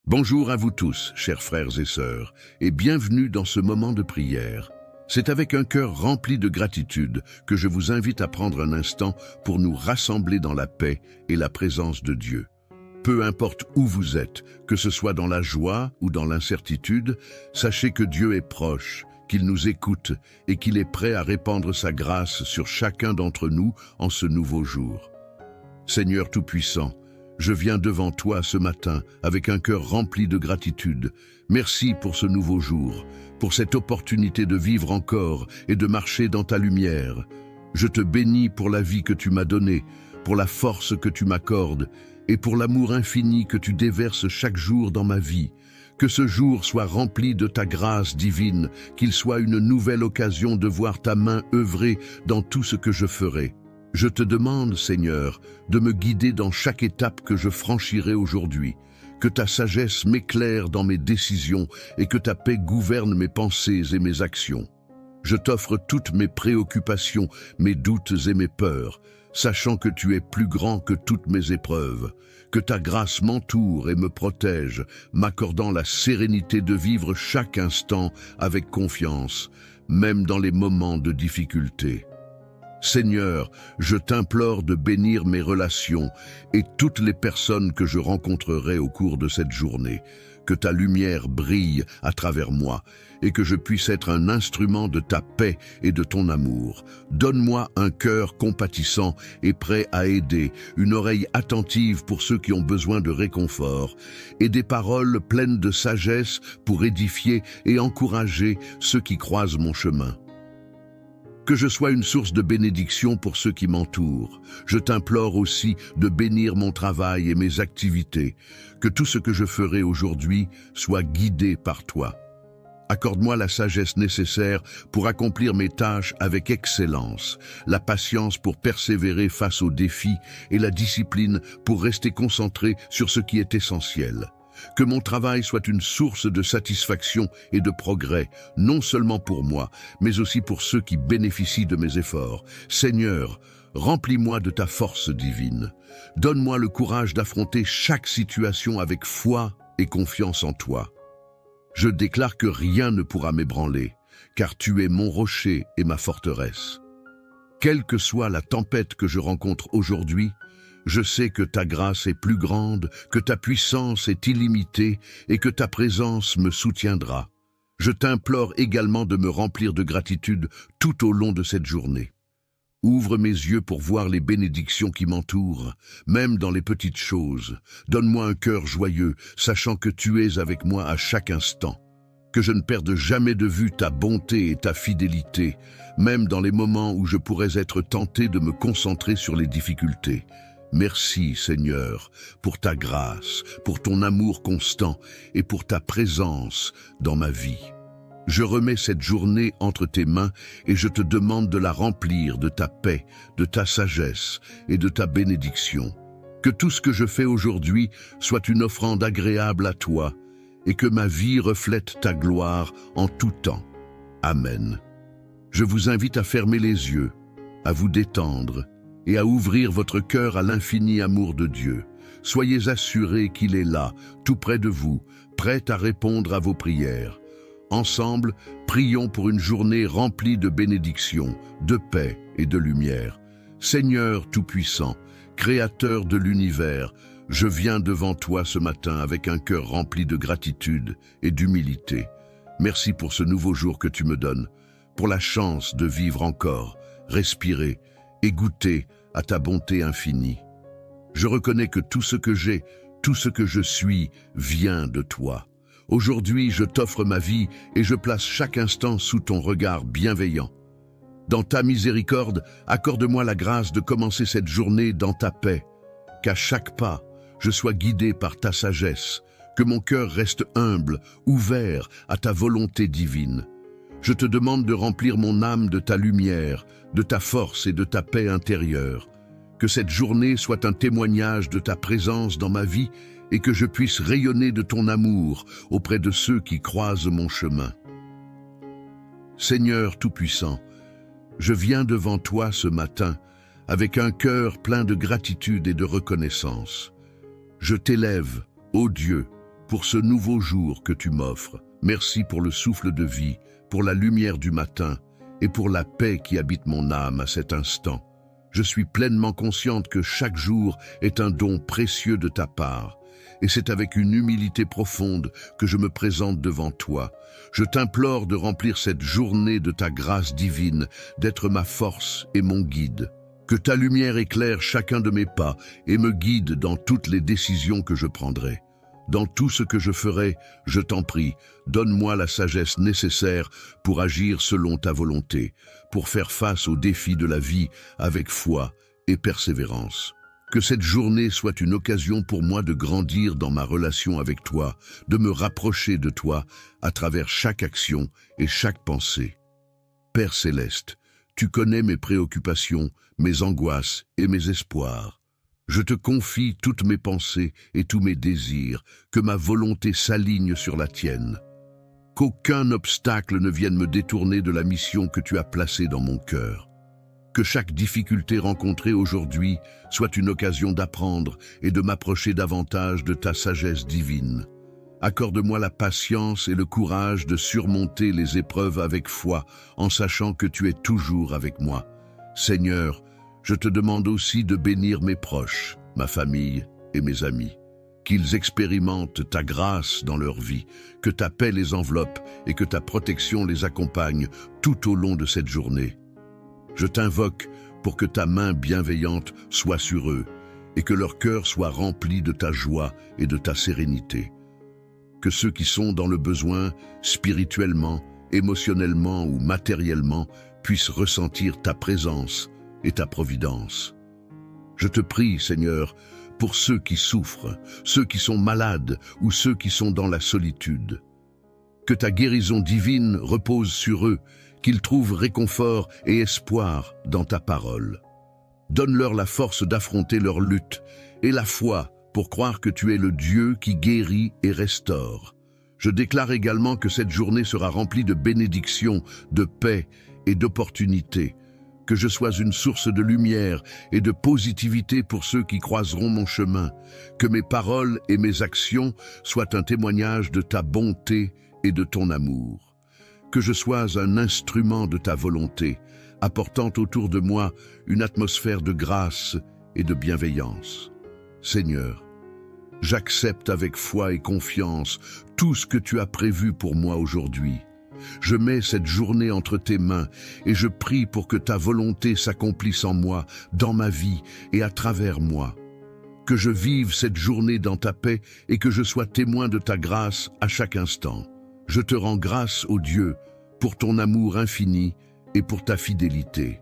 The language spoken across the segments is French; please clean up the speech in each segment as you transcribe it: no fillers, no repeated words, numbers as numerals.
Bonjour à vous tous, chers frères et sœurs, et bienvenue dans ce moment de prière. C'est avec un cœur rempli de gratitude que je vous invite à prendre un instant pour nous rassembler dans la paix et la présence de Dieu. Peu importe où vous êtes, que ce soit dans la joie ou dans l'incertitude, sachez que Dieu est proche, qu'il nous écoute et qu'il est prêt à répandre sa grâce sur chacun d'entre nous en ce nouveau jour. Seigneur Tout-Puissant, je viens devant toi ce matin avec un cœur rempli de gratitude. Merci pour ce nouveau jour, pour cette opportunité de vivre encore et de marcher dans ta lumière. Je te bénis pour la vie que tu m'as donnée, pour la force que tu m'accordes et pour l'amour infini que tu déverses chaque jour dans ma vie. Que ce jour soit rempli de ta grâce divine, qu'il soit une nouvelle occasion de voir ta main œuvrer dans tout ce que je ferai. Je te demande, Seigneur, de me guider dans chaque étape que je franchirai aujourd'hui, que ta sagesse m'éclaire dans mes décisions et que ta paix gouverne mes pensées et mes actions. Je t'offre toutes mes préoccupations, mes doutes et mes peurs, sachant que tu es plus grand que toutes mes épreuves, que ta grâce m'entoure et me protège, m'accordant la sérénité de vivre chaque instant avec confiance, même dans les moments de difficulté. Seigneur, je t'implore de bénir mes relations et toutes les personnes que je rencontrerai au cours de cette journée, que ta lumière brille à travers moi et que je puisse être un instrument de ta paix et de ton amour. Donne-moi un cœur compatissant et prêt à aider, une oreille attentive pour ceux qui ont besoin de réconfort et des paroles pleines de sagesse pour édifier et encourager ceux qui croisent mon chemin. Que je sois une source de bénédiction pour ceux qui m'entourent. Je t'implore aussi de bénir mon travail et mes activités, que tout ce que je ferai aujourd'hui soit guidé par toi. Accorde-moi la sagesse nécessaire pour accomplir mes tâches avec excellence, la patience pour persévérer face aux défis et la discipline pour rester concentré sur ce qui est essentiel. Que mon travail soit une source de satisfaction et de progrès, non seulement pour moi, mais aussi pour ceux qui bénéficient de mes efforts. Seigneur, remplis-moi de ta force divine. Donne-moi le courage d'affronter chaque situation avec foi et confiance en toi. Je déclare que rien ne pourra m'ébranler, car tu es mon rocher et ma forteresse. Quelle que soit la tempête que je rencontre aujourd'hui, je sais que ta grâce est plus grande, que ta puissance est illimitée et que ta présence me soutiendra. Je t'implore également de me remplir de gratitude tout au long de cette journée. Ouvre mes yeux pour voir les bénédictions qui m'entourent, même dans les petites choses. Donne-moi un cœur joyeux, sachant que tu es avec moi à chaque instant. Que je ne perde jamais de vue ta bonté et ta fidélité, même dans les moments où je pourrais être tenté de me concentrer sur les difficultés. Merci, Seigneur, pour ta grâce, pour ton amour constant et pour ta présence dans ma vie. Je remets cette journée entre tes mains et je te demande de la remplir de ta paix, de ta sagesse et de ta bénédiction. Que tout ce que je fais aujourd'hui soit une offrande agréable à toi et que ma vie reflète ta gloire en tout temps. Amen. Je vous invite à fermer les yeux, à vous détendre et à ouvrir votre cœur à l'infini amour de Dieu. Soyez assurés qu'il est là, tout près de vous, prêt à répondre à vos prières. Ensemble, prions pour une journée remplie de bénédictions, de paix et de lumière. Seigneur Tout-Puissant, Créateur de l'univers, je viens devant toi ce matin avec un cœur rempli de gratitude et d'humilité. Merci pour ce nouveau jour que tu me donnes, pour la chance de vivre encore, respirer et goûter à ta bonté infinie. Je reconnais que tout ce que j'ai, tout ce que je suis, vient de toi. Aujourd'hui, je t'offre ma vie et je place chaque instant sous ton regard bienveillant. Dans ta miséricorde, accorde-moi la grâce de commencer cette journée dans ta paix. Qu'à chaque pas, je sois guidé par ta sagesse, que mon cœur reste humble, ouvert à ta volonté divine. Je te demande de remplir mon âme de ta lumière, de ta force et de ta paix intérieure. Que cette journée soit un témoignage de ta présence dans ma vie et que je puisse rayonner de ton amour auprès de ceux qui croisent mon chemin. Seigneur Tout-Puissant, je viens devant toi ce matin avec un cœur plein de gratitude et de reconnaissance. Je t'élève, ô Dieu, pour ce nouveau jour que tu m'offres. Merci pour le souffle de vie, pour la lumière du matin et pour la paix qui habite mon âme à cet instant. Je suis pleinement consciente que chaque jour est un don précieux de ta part. Et c'est avec une humilité profonde que je me présente devant toi. Je t'implore de remplir cette journée de ta grâce divine, d'être ma force et mon guide. Que ta lumière éclaire chacun de mes pas et me guide dans toutes les décisions que je prendrai. Dans tout ce que je ferai, je t'en prie, donne-moi la sagesse nécessaire pour agir selon ta volonté, pour faire face aux défis de la vie avec foi et persévérance. Que cette journée soit une occasion pour moi de grandir dans ma relation avec toi, de me rapprocher de toi à travers chaque action et chaque pensée. Père céleste, tu connais mes préoccupations, mes angoisses et mes espoirs. Je te confie toutes mes pensées et tous mes désirs, que ma volonté s'aligne sur la tienne. Qu'aucun obstacle ne vienne me détourner de la mission que tu as placée dans mon cœur. Que chaque difficulté rencontrée aujourd'hui soit une occasion d'apprendre et de m'approcher davantage de ta sagesse divine. Accorde-moi la patience et le courage de surmonter les épreuves avec foi, en sachant que tu es toujours avec moi. Seigneur, je te demande aussi de bénir mes proches, ma famille et mes amis. Qu'ils expérimentent ta grâce dans leur vie, que ta paix les enveloppe et que ta protection les accompagne tout au long de cette journée. Je t'invoque pour que ta main bienveillante soit sur eux et que leur cœur soit rempli de ta joie et de ta sérénité. Que ceux qui sont dans le besoin, spirituellement, émotionnellement ou matériellement, puissent ressentir ta présence et ta providence. Je te prie, Seigneur, pour ceux qui souffrent, ceux qui sont malades ou ceux qui sont dans la solitude. Que ta guérison divine repose sur eux, qu'ils trouvent réconfort et espoir dans ta parole. Donne-leur la force d'affronter leur lutte et la foi pour croire que tu es le Dieu qui guérit et restaure. Je déclare également que cette journée sera remplie de bénédictions, de paix et d'opportunités. Que je sois une source de lumière et de positivité pour ceux qui croiseront mon chemin. Que mes paroles et mes actions soient un témoignage de ta bonté et de ton amour. Que je sois un instrument de ta volonté, apportant autour de moi une atmosphère de grâce et de bienveillance. Seigneur, j'accepte avec foi et confiance tout ce que tu as prévu pour moi aujourd'hui. Je mets cette journée entre tes mains et je prie pour que ta volonté s'accomplisse en moi, dans ma vie et à travers moi. Que je vive cette journée dans ta paix et que je sois témoin de ta grâce à chaque instant. Je te rends grâce, ô Dieu, pour ton amour infini et pour ta fidélité.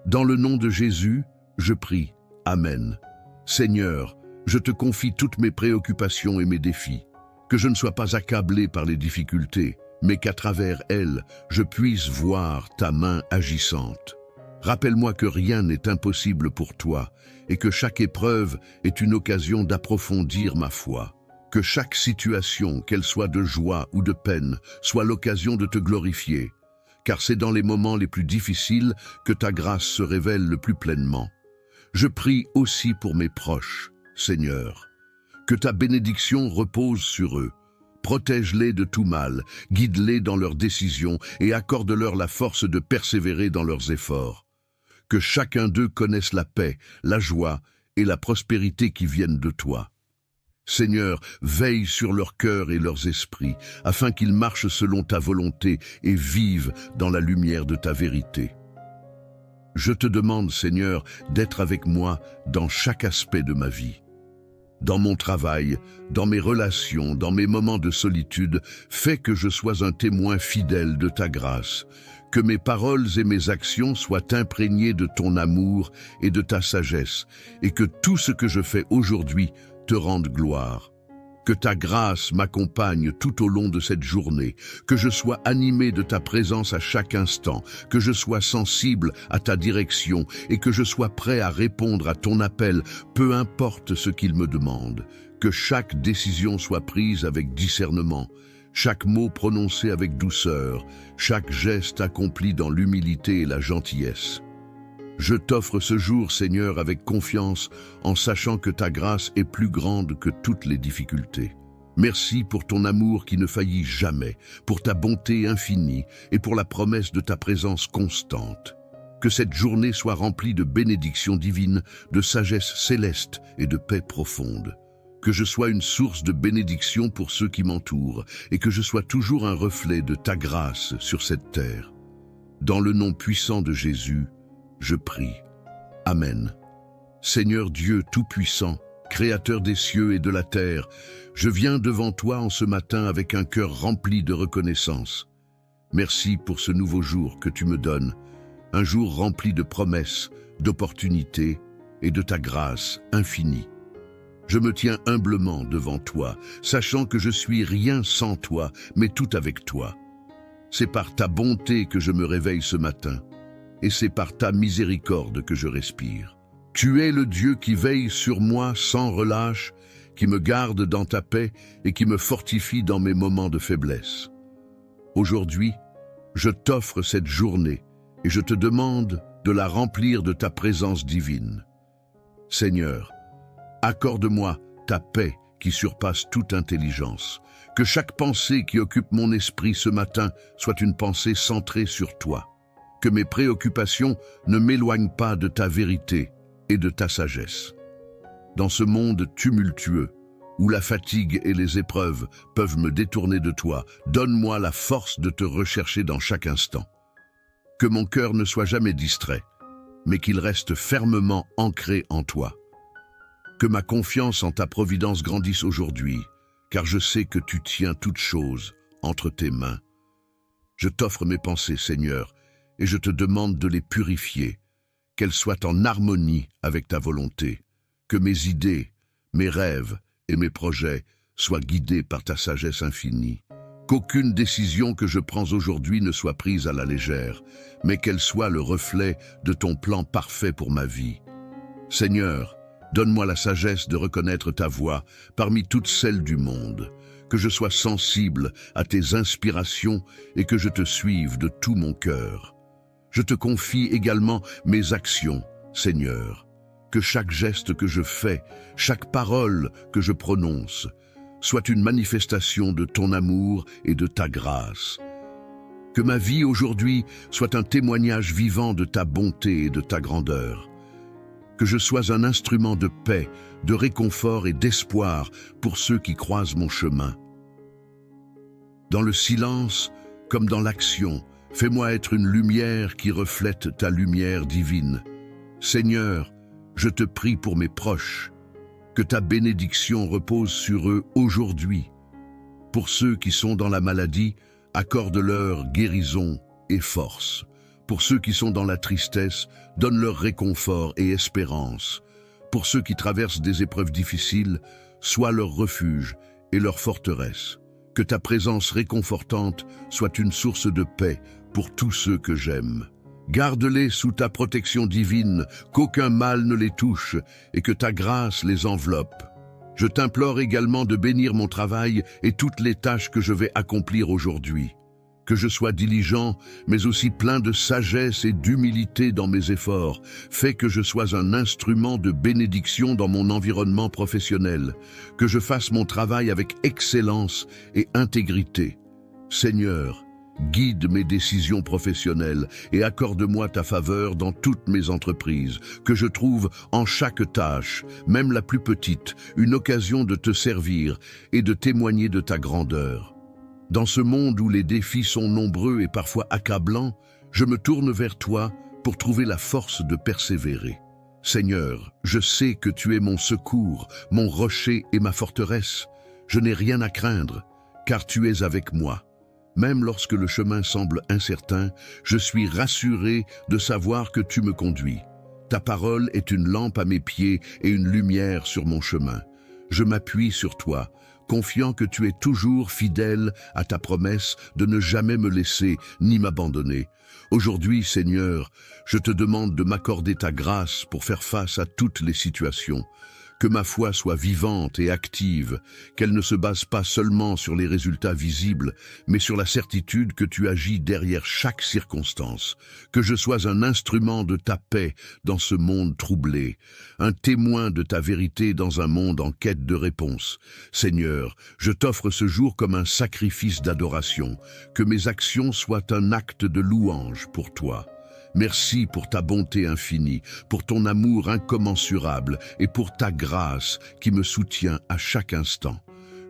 Dans le nom de Jésus, je prie. Amen. Seigneur, je te confie toutes mes préoccupations et mes défis. Que je ne sois pas accablé par les difficultés, mais qu'à travers elles, je puisse voir ta main agissante. Rappelle-moi que rien n'est impossible pour toi et que chaque épreuve est une occasion d'approfondir ma foi. Que chaque situation, qu'elle soit de joie ou de peine, soit l'occasion de te glorifier, car c'est dans les moments les plus difficiles que ta grâce se révèle le plus pleinement. Je prie aussi pour mes proches, Seigneur. Que ta bénédiction repose sur eux. Protège-les de tout mal, guide-les dans leurs décisions et accorde-leur la force de persévérer dans leurs efforts. Que chacun d'eux connaisse la paix, la joie et la prospérité qui viennent de toi. Seigneur, veille sur leur cœur et leurs esprits, afin qu'ils marchent selon ta volonté et vivent dans la lumière de ta vérité. Je te demande, Seigneur, d'être avec moi dans chaque aspect de ma vie. Dans mon travail, dans mes relations, dans mes moments de solitude, fais que je sois un témoin fidèle de ta grâce, que mes paroles et mes actions soient imprégnées de ton amour et de ta sagesse, et que tout ce que je fais aujourd'hui te rende gloire. Que ta grâce m'accompagne tout au long de cette journée, que je sois animé de ta présence à chaque instant, que je sois sensible à ta direction et que je sois prêt à répondre à ton appel, peu importe ce qu'il me demande. Que chaque décision soit prise avec discernement, chaque mot prononcé avec douceur, chaque geste accompli dans l'humilité et la gentillesse. Je t'offre ce jour, Seigneur, avec confiance, en sachant que ta grâce est plus grande que toutes les difficultés. Merci pour ton amour qui ne faillit jamais, pour ta bonté infinie et pour la promesse de ta présence constante. Que cette journée soit remplie de bénédictions divines, de sagesse céleste et de paix profonde. Que je sois une source de bénédiction pour ceux qui m'entourent et que je sois toujours un reflet de ta grâce sur cette terre. Dans le nom puissant de Jésus, je prie. Amen. Seigneur Dieu Tout-Puissant, Créateur des cieux et de la terre, je viens devant toi en ce matin avec un cœur rempli de reconnaissance. Merci pour ce nouveau jour que tu me donnes, un jour rempli de promesses, d'opportunités et de ta grâce infinie. Je me tiens humblement devant toi, sachant que je suis rien sans toi, mais tout avec toi. C'est par ta bonté que je me réveille ce matin, et c'est par ta miséricorde que je respire. Tu es le Dieu qui veille sur moi sans relâche, qui me garde dans ta paix et qui me fortifie dans mes moments de faiblesse. Aujourd'hui, je t'offre cette journée et je te demande de la remplir de ta présence divine. Seigneur, accorde-moi ta paix qui surpasse toute intelligence. Que chaque pensée qui occupe mon esprit ce matin soit une pensée centrée sur toi. Que mes préoccupations ne m'éloignent pas de ta vérité et de ta sagesse. Dans ce monde tumultueux, où la fatigue et les épreuves peuvent me détourner de toi, donne-moi la force de te rechercher dans chaque instant. Que mon cœur ne soit jamais distrait, mais qu'il reste fermement ancré en toi. Que ma confiance en ta providence grandisse aujourd'hui, car je sais que tu tiens toutes choses entre tes mains. Je t'offre mes pensées, Seigneur, et je te demande de les purifier, qu'elles soient en harmonie avec ta volonté, que mes idées, mes rêves et mes projets soient guidés par ta sagesse infinie. Qu'aucune décision que je prends aujourd'hui ne soit prise à la légère, mais qu'elle soit le reflet de ton plan parfait pour ma vie. Seigneur, donne-moi la sagesse de reconnaître ta voix parmi toutes celles du monde, que je sois sensible à tes inspirations et que je te suive de tout mon cœur. Je te confie également mes actions, Seigneur, que chaque geste que je fais, chaque parole que je prononce, soit une manifestation de ton amour et de ta grâce. Que ma vie aujourd'hui soit un témoignage vivant de ta bonté et de ta grandeur. Que je sois un instrument de paix, de réconfort et d'espoir pour ceux qui croisent mon chemin. Dans le silence, comme dans l'action, fais-moi être une lumière qui reflète ta lumière divine. Seigneur, je te prie pour mes proches, que ta bénédiction repose sur eux aujourd'hui. Pour ceux qui sont dans la maladie, accorde-leur guérison et force. Pour ceux qui sont dans la tristesse, donne-leur réconfort et espérance. Pour ceux qui traversent des épreuves difficiles, sois leur refuge et leur forteresse. Que ta présence réconfortante soit une source de paix pour tous ceux que j'aime. Garde-les sous ta protection divine, qu'aucun mal ne les touche et que ta grâce les enveloppe. Je t'implore également de bénir mon travail et toutes les tâches que je vais accomplir aujourd'hui. Que je sois diligent, mais aussi plein de sagesse et d'humilité dans mes efforts. Fais que je sois un instrument de bénédiction dans mon environnement professionnel. Que je fasse mon travail avec excellence et intégrité. Seigneur, guide mes décisions professionnelles et accorde-moi ta faveur dans toutes mes entreprises. Que je trouve en chaque tâche, même la plus petite, une occasion de te servir et de témoigner de ta grandeur. Dans ce monde où les défis sont nombreux et parfois accablants, je me tourne vers toi pour trouver la force de persévérer. Seigneur, je sais que tu es mon secours, mon rocher et ma forteresse. Je n'ai rien à craindre, car tu es avec moi. Même lorsque le chemin semble incertain, je suis rassuré de savoir que tu me conduis. Ta parole est une lampe à mes pieds et une lumière sur mon chemin. Je m'appuie sur toi, confiant que tu es toujours fidèle à ta promesse de ne jamais me laisser ni m'abandonner. Aujourd'hui, Seigneur, je te demande de m'accorder ta grâce pour faire face à toutes les situations. Que ma foi soit vivante et active, qu'elle ne se base pas seulement sur les résultats visibles, mais sur la certitude que tu agis derrière chaque circonstance. Que je sois un instrument de ta paix dans ce monde troublé, un témoin de ta vérité dans un monde en quête de réponse. Seigneur, je t'offre ce jour comme un sacrifice d'adoration, que mes actions soient un acte de louange pour toi. Merci pour ta bonté infinie, pour ton amour incommensurable et pour ta grâce qui me soutient à chaque instant.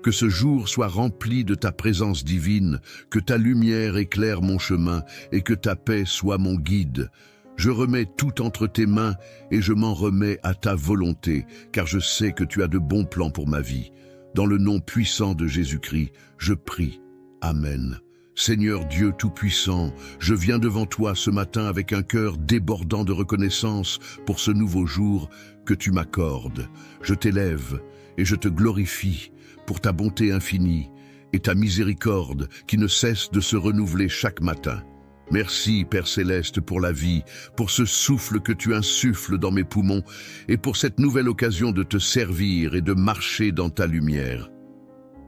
Que ce jour soit rempli de ta présence divine, que ta lumière éclaire mon chemin et que ta paix soit mon guide. Je remets tout entre tes mains et je m'en remets à ta volonté, car je sais que tu as de bons plans pour ma vie. Dans le nom puissant de Jésus-Christ, je prie. Amen. Seigneur Dieu Tout-Puissant, je viens devant toi ce matin avec un cœur débordant de reconnaissance pour ce nouveau jour que tu m'accordes. Je t'élève et je te glorifie pour ta bonté infinie et ta miséricorde qui ne cesse de se renouveler chaque matin. Merci, Père Céleste, pour la vie, pour ce souffle que tu insuffles dans mes poumons et pour cette nouvelle occasion de te servir et de marcher dans ta lumière.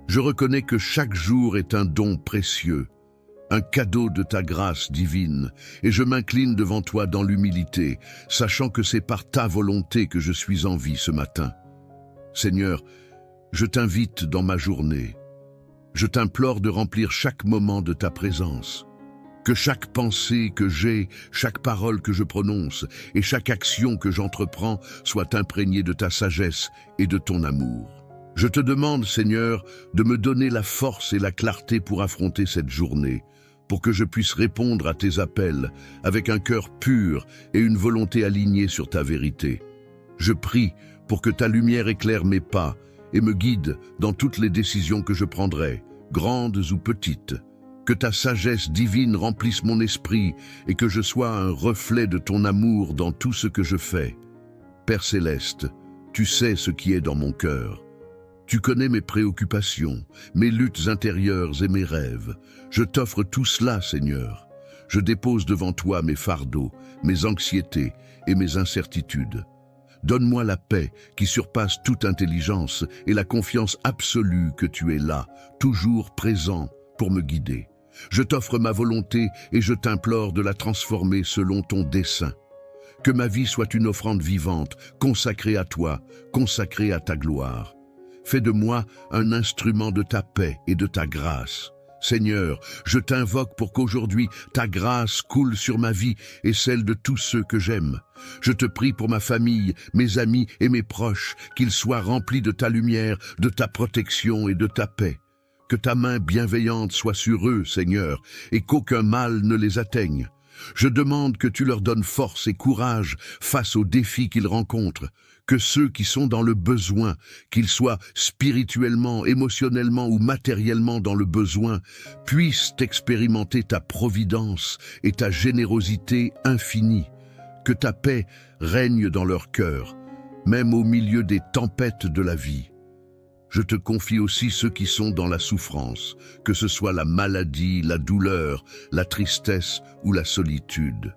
Je reconnais que chaque jour est un don précieux, un cadeau de ta grâce divine, et je m'incline devant toi dans l'humilité, sachant que c'est par ta volonté que je suis en vie ce matin. Seigneur, je t'invite dans ma journée. Je t'implore de remplir chaque moment de ta présence. Que chaque pensée que j'ai, chaque parole que je prononce et chaque action que j'entreprends soit imprégnée de ta sagesse et de ton amour. Je te demande, Seigneur, de me donner la force et la clarté pour affronter cette journée, pour que je puisse répondre à tes appels avec un cœur pur et une volonté alignée sur ta vérité. Je prie pour que ta lumière éclaire mes pas et me guide dans toutes les décisions que je prendrai, grandes ou petites. Que ta sagesse divine remplisse mon esprit et que je sois un reflet de ton amour dans tout ce que je fais. Père Céleste, tu sais ce qui est dans mon cœur. Tu connais mes préoccupations, mes luttes intérieures et mes rêves. Je t'offre tout cela, Seigneur. Je dépose devant toi mes fardeaux, mes anxiétés et mes incertitudes. Donne-moi la paix qui surpasse toute intelligence et la confiance absolue que tu es là, toujours présent pour me guider. Je t'offre ma volonté et je t'implore de la transformer selon ton dessein. Que ma vie soit une offrande vivante, consacrée à toi, consacrée à ta gloire. Fais de moi un instrument de ta paix et de ta grâce. Seigneur, je t'invoque pour qu'aujourd'hui ta grâce coule sur ma vie et celle de tous ceux que j'aime. Je te prie pour ma famille, mes amis et mes proches, qu'ils soient remplis de ta lumière, de ta protection et de ta paix. Que ta main bienveillante soit sur eux, Seigneur, et qu'aucun mal ne les atteigne. Je demande que tu leur donnes force et courage face aux défis qu'ils rencontrent. Que ceux qui sont dans le besoin, qu'ils soient spirituellement, émotionnellement ou matériellement dans le besoin, puissent expérimenter ta providence et ta générosité infinie. Que ta paix règne dans leur cœur, même au milieu des tempêtes de la vie. Je te confie aussi ceux qui sont dans la souffrance, que ce soit la maladie, la douleur, la tristesse ou la solitude.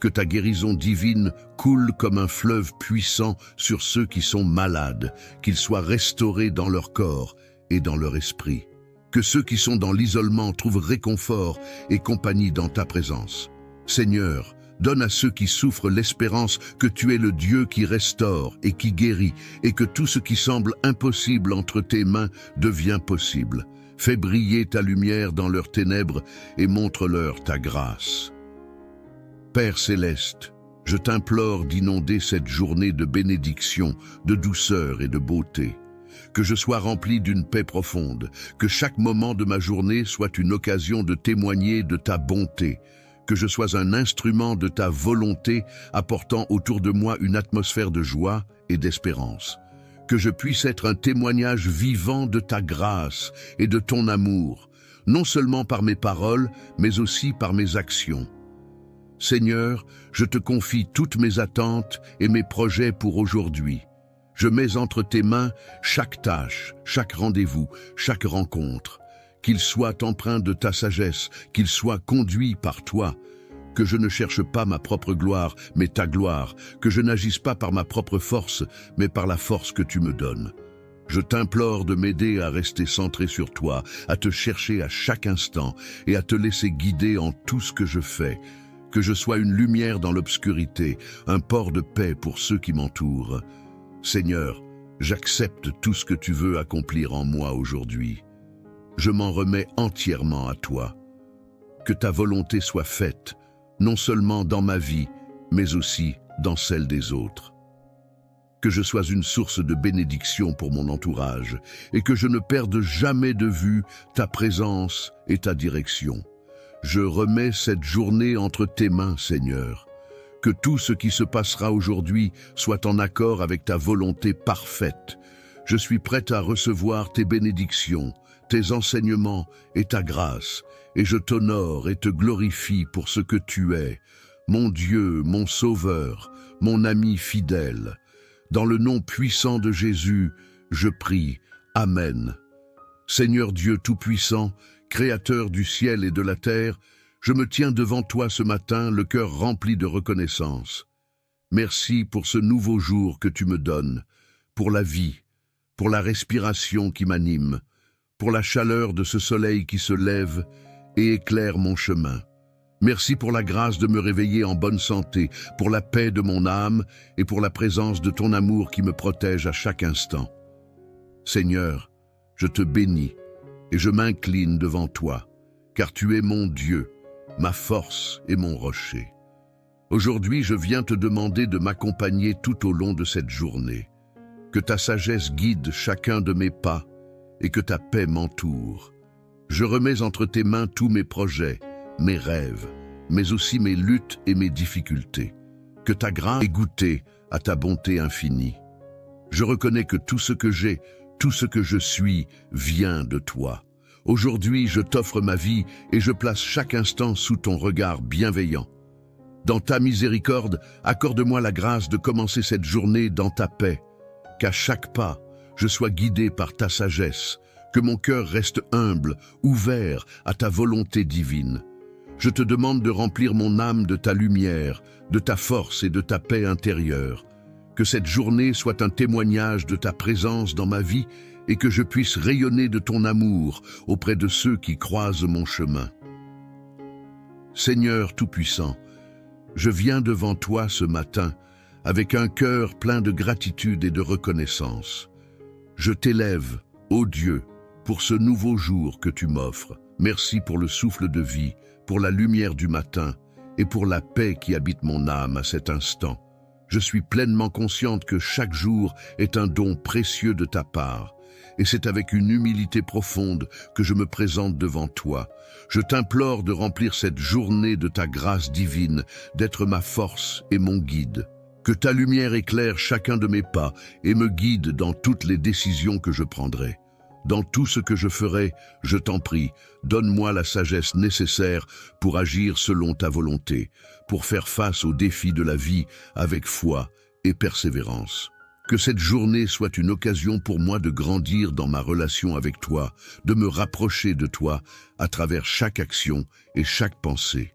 Que ta guérison divine coule comme un fleuve puissant sur ceux qui sont malades, qu'ils soient restaurés dans leur corps et dans leur esprit. Que ceux qui sont dans l'isolement trouvent réconfort et compagnie dans ta présence. Seigneur, donne à ceux qui souffrent l'espérance que tu es le Dieu qui restaure et qui guérit, et que tout ce qui semble impossible entre tes mains devient possible. Fais briller ta lumière dans leurs ténèbres et montre-leur ta grâce. Père Céleste, je t'implore d'inonder cette journée de bénédiction, de douceur et de beauté. Que je sois rempli d'une paix profonde, que chaque moment de ma journée soit une occasion de témoigner de ta bonté, que je sois un instrument de ta volonté apportant autour de moi une atmosphère de joie et d'espérance. Que je puisse être un témoignage vivant de ta grâce et de ton amour, non seulement par mes paroles, mais aussi par mes actions. Seigneur, je te confie toutes mes attentes et mes projets pour aujourd'hui. Je mets entre tes mains chaque tâche, chaque rendez-vous, chaque rencontre. Qu'il soit empreint de ta sagesse, qu'il soit conduit par toi. que je ne cherche pas ma propre gloire, mais ta gloire, que je n'agisse pas par ma propre force, mais par la force que tu me donnes. Je t'implore de m'aider à rester centré sur toi, à te chercher à chaque instant et à te laisser guider en tout ce que je fais, que je sois une lumière dans l'obscurité, un port de paix pour ceux qui m'entourent. Seigneur, j'accepte tout ce que tu veux accomplir en moi aujourd'hui. Je m'en remets entièrement à toi. Que ta volonté soit faite, non seulement dans ma vie, mais aussi dans celle des autres. Que je sois une source de bénédiction pour mon entourage et que je ne perde jamais de vue ta présence et ta direction. Je remets cette journée entre tes mains, Seigneur. Que tout ce qui se passera aujourd'hui soit en accord avec ta volonté parfaite. Je suis prête à recevoir tes bénédictions, tes enseignements et ta grâce, et je t'honore et te glorifie pour ce que tu es, mon Dieu, mon Sauveur, mon ami fidèle. Dans le nom puissant de Jésus, je prie. Amen. Seigneur Dieu Tout-Puissant, Créateur du ciel et de la terre, je me tiens devant toi ce matin, le cœur rempli de reconnaissance. Merci pour ce nouveau jour que tu me donnes, pour la vie, pour la respiration qui m'anime, pour la chaleur de ce soleil qui se lève et éclaire mon chemin. Merci pour la grâce de me réveiller en bonne santé, pour la paix de mon âme et pour la présence de ton amour qui me protège à chaque instant. Seigneur, je te bénis et je m'incline devant toi, car tu es mon Dieu, ma force et mon rocher. Aujourd'hui, je viens te demander de m'accompagner tout au long de cette journée. Que ta sagesse guide chacun de mes pas et que ta paix m'entoure. Je remets entre tes mains tous mes projets, mes rêves, mais aussi mes luttes et mes difficultés. Que ta grâce ait goûté à ta bonté infinie. Je reconnais que tout ce que j'ai, tout ce que je suis, vient de toi. Aujourd'hui, je t'offre ma vie et je place chaque instant sous ton regard bienveillant. Dans ta miséricorde, accorde-moi la grâce de commencer cette journée dans ta paix. Qu'à chaque pas, je sois guidé par ta sagesse, que mon cœur reste humble, ouvert à ta volonté divine. Je te demande de remplir mon âme de ta lumière, de ta force et de ta paix intérieure. Que cette journée soit un témoignage de ta présence dans ma vie et que je puisse rayonner de ton amour auprès de ceux qui croisent mon chemin. Seigneur Tout-Puissant, je viens devant toi ce matin avec un cœur plein de gratitude et de reconnaissance. Je t'élève, ô Dieu, pour ce nouveau jour que tu m'offres. Merci pour le souffle de vie, pour la lumière du matin et pour la paix qui habite mon âme à cet instant. Je suis pleinement consciente que chaque jour est un don précieux de ta part, et c'est avec une humilité profonde que je me présente devant toi. Je t'implore de remplir cette journée de ta grâce divine, d'être ma force et mon guide. Que ta lumière éclaire chacun de mes pas et me guide dans toutes les décisions que je prendrai. Dans tout ce que je ferai, je t'en prie, donne-moi la sagesse nécessaire pour agir selon ta volonté, pour faire face aux défis de la vie avec foi et persévérance. Que cette journée soit une occasion pour moi de grandir dans ma relation avec toi, de me rapprocher de toi à travers chaque action et chaque pensée.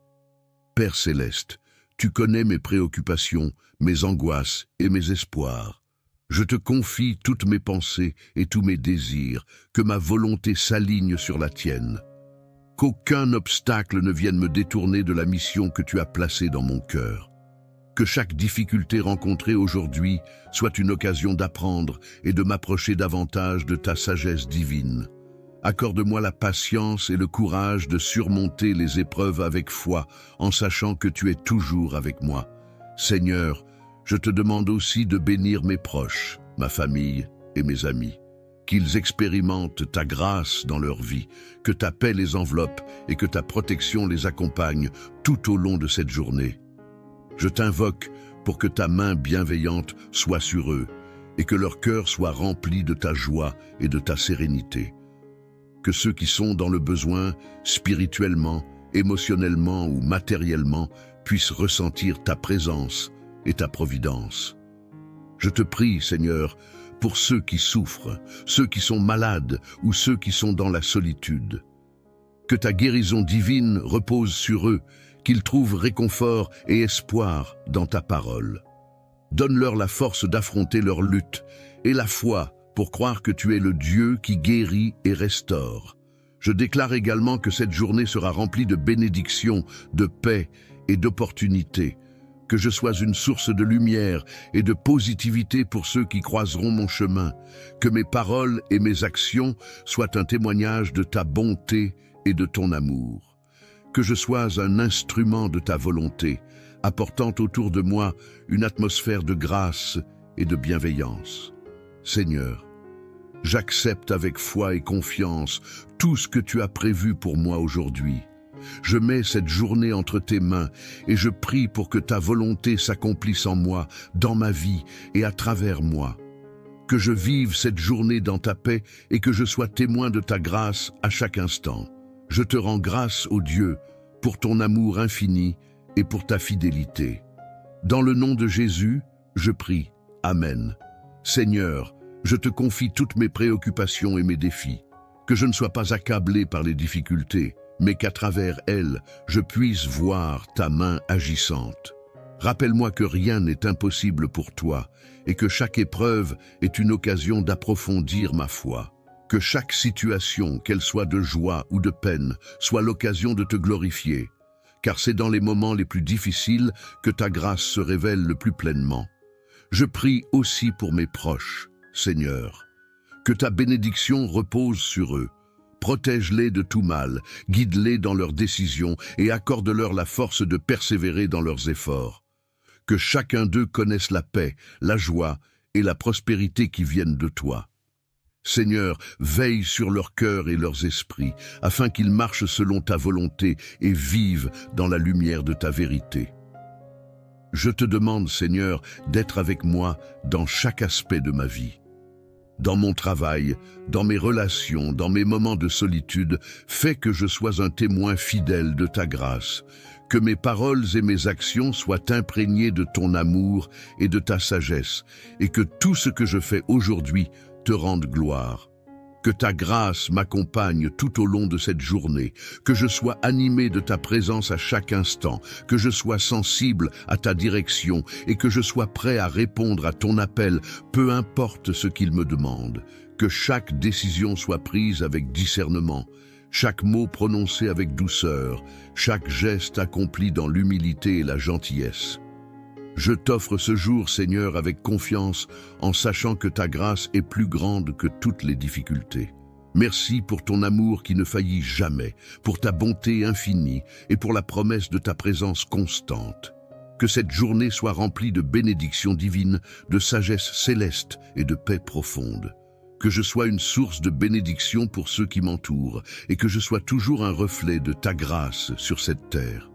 Père céleste, tu connais mes préoccupations, mes angoisses et mes espoirs. Je te confie toutes mes pensées et tous mes désirs, que ma volonté s'aligne sur la tienne. Qu'aucun obstacle ne vienne me détourner de la mission que tu as placée dans mon cœur. Que chaque difficulté rencontrée aujourd'hui soit une occasion d'apprendre et de m'approcher davantage de ta sagesse divine. Accorde-moi la patience et le courage de surmonter les épreuves avec foi, en sachant que tu es toujours avec moi. Seigneur, je te demande aussi de bénir mes proches, ma famille et mes amis. Qu'ils expérimentent ta grâce dans leur vie, que ta paix les enveloppe et que ta protection les accompagne tout au long de cette journée. Je t'invoque pour que ta main bienveillante soit sur eux et que leur cœur soit rempli de ta joie et de ta sérénité. Que ceux qui sont dans le besoin, spirituellement, émotionnellement ou matériellement, puissent ressentir ta présence et ta providence. Je te prie, Seigneur, pour ceux qui souffrent, ceux qui sont malades ou ceux qui sont dans la solitude. Que ta guérison divine repose sur eux, qu'ils trouvent réconfort et espoir dans ta parole. Donne-leur la force d'affronter leur lutte et la foi pour croire que tu es le Dieu qui guérit et restaure. Je déclare également que cette journée sera remplie de bénédictions, de paix et d'opportunités, que je sois une source de lumière et de positivité pour ceux qui croiseront mon chemin, que mes paroles et mes actions soient un témoignage de ta bonté et de ton amour, que je sois un instrument de ta volonté, apportant autour de moi une atmosphère de grâce et de bienveillance. Seigneur, j'accepte avec foi et confiance tout ce que tu as prévu pour moi aujourd'hui. Je mets cette journée entre tes mains et je prie pour que ta volonté s'accomplisse en moi, dans ma vie et à travers moi. Que je vive cette journée dans ta paix et que je sois témoin de ta grâce à chaque instant. Je te rends grâce, ô Dieu, pour ton amour infini et pour ta fidélité. Dans le nom de Jésus, je prie. Amen. Seigneur, je te confie toutes mes préoccupations et mes défis. Que je ne sois pas accablé par les difficultés, mais qu'à travers elles, je puisse voir ta main agissante. Rappelle-moi que rien n'est impossible pour toi et que chaque épreuve est une occasion d'approfondir ma foi. Que chaque situation, qu'elle soit de joie ou de peine, soit l'occasion de te glorifier, car c'est dans les moments les plus difficiles que ta grâce se révèle le plus pleinement. Je prie aussi pour mes proches, Seigneur. Que ta bénédiction repose sur eux. Protège-les de tout mal, guide-les dans leurs décisions et accorde-leur la force de persévérer dans leurs efforts. Que chacun d'eux connaisse la paix, la joie et la prospérité qui viennent de toi. Seigneur, veille sur leurs cœurs et leurs esprits, afin qu'ils marchent selon ta volonté et vivent dans la lumière de ta vérité. Je te demande, Seigneur, d'être avec moi dans chaque aspect de ma vie. Dans mon travail, dans mes relations, dans mes moments de solitude, fais que je sois un témoin fidèle de ta grâce, que mes paroles et mes actions soient imprégnées de ton amour et de ta sagesse, et que tout ce que je fais aujourd'hui te rende gloire. Que ta grâce m'accompagne tout au long de cette journée, que je sois animé de ta présence à chaque instant, que je sois sensible à ta direction et que je sois prêt à répondre à ton appel, peu importe ce qu'il me demande. Que chaque décision soit prise avec discernement, chaque mot prononcé avec douceur, chaque geste accompli dans l'humilité et la gentillesse. Je t'offre ce jour, Seigneur, avec confiance, en sachant que ta grâce est plus grande que toutes les difficultés. Merci pour ton amour qui ne faillit jamais, pour ta bonté infinie et pour la promesse de ta présence constante. Que cette journée soit remplie de bénédictions divines, de sagesse céleste et de paix profonde. Que je sois une source de bénédiction pour ceux qui m'entourent et que je sois toujours un reflet de ta grâce sur cette terre.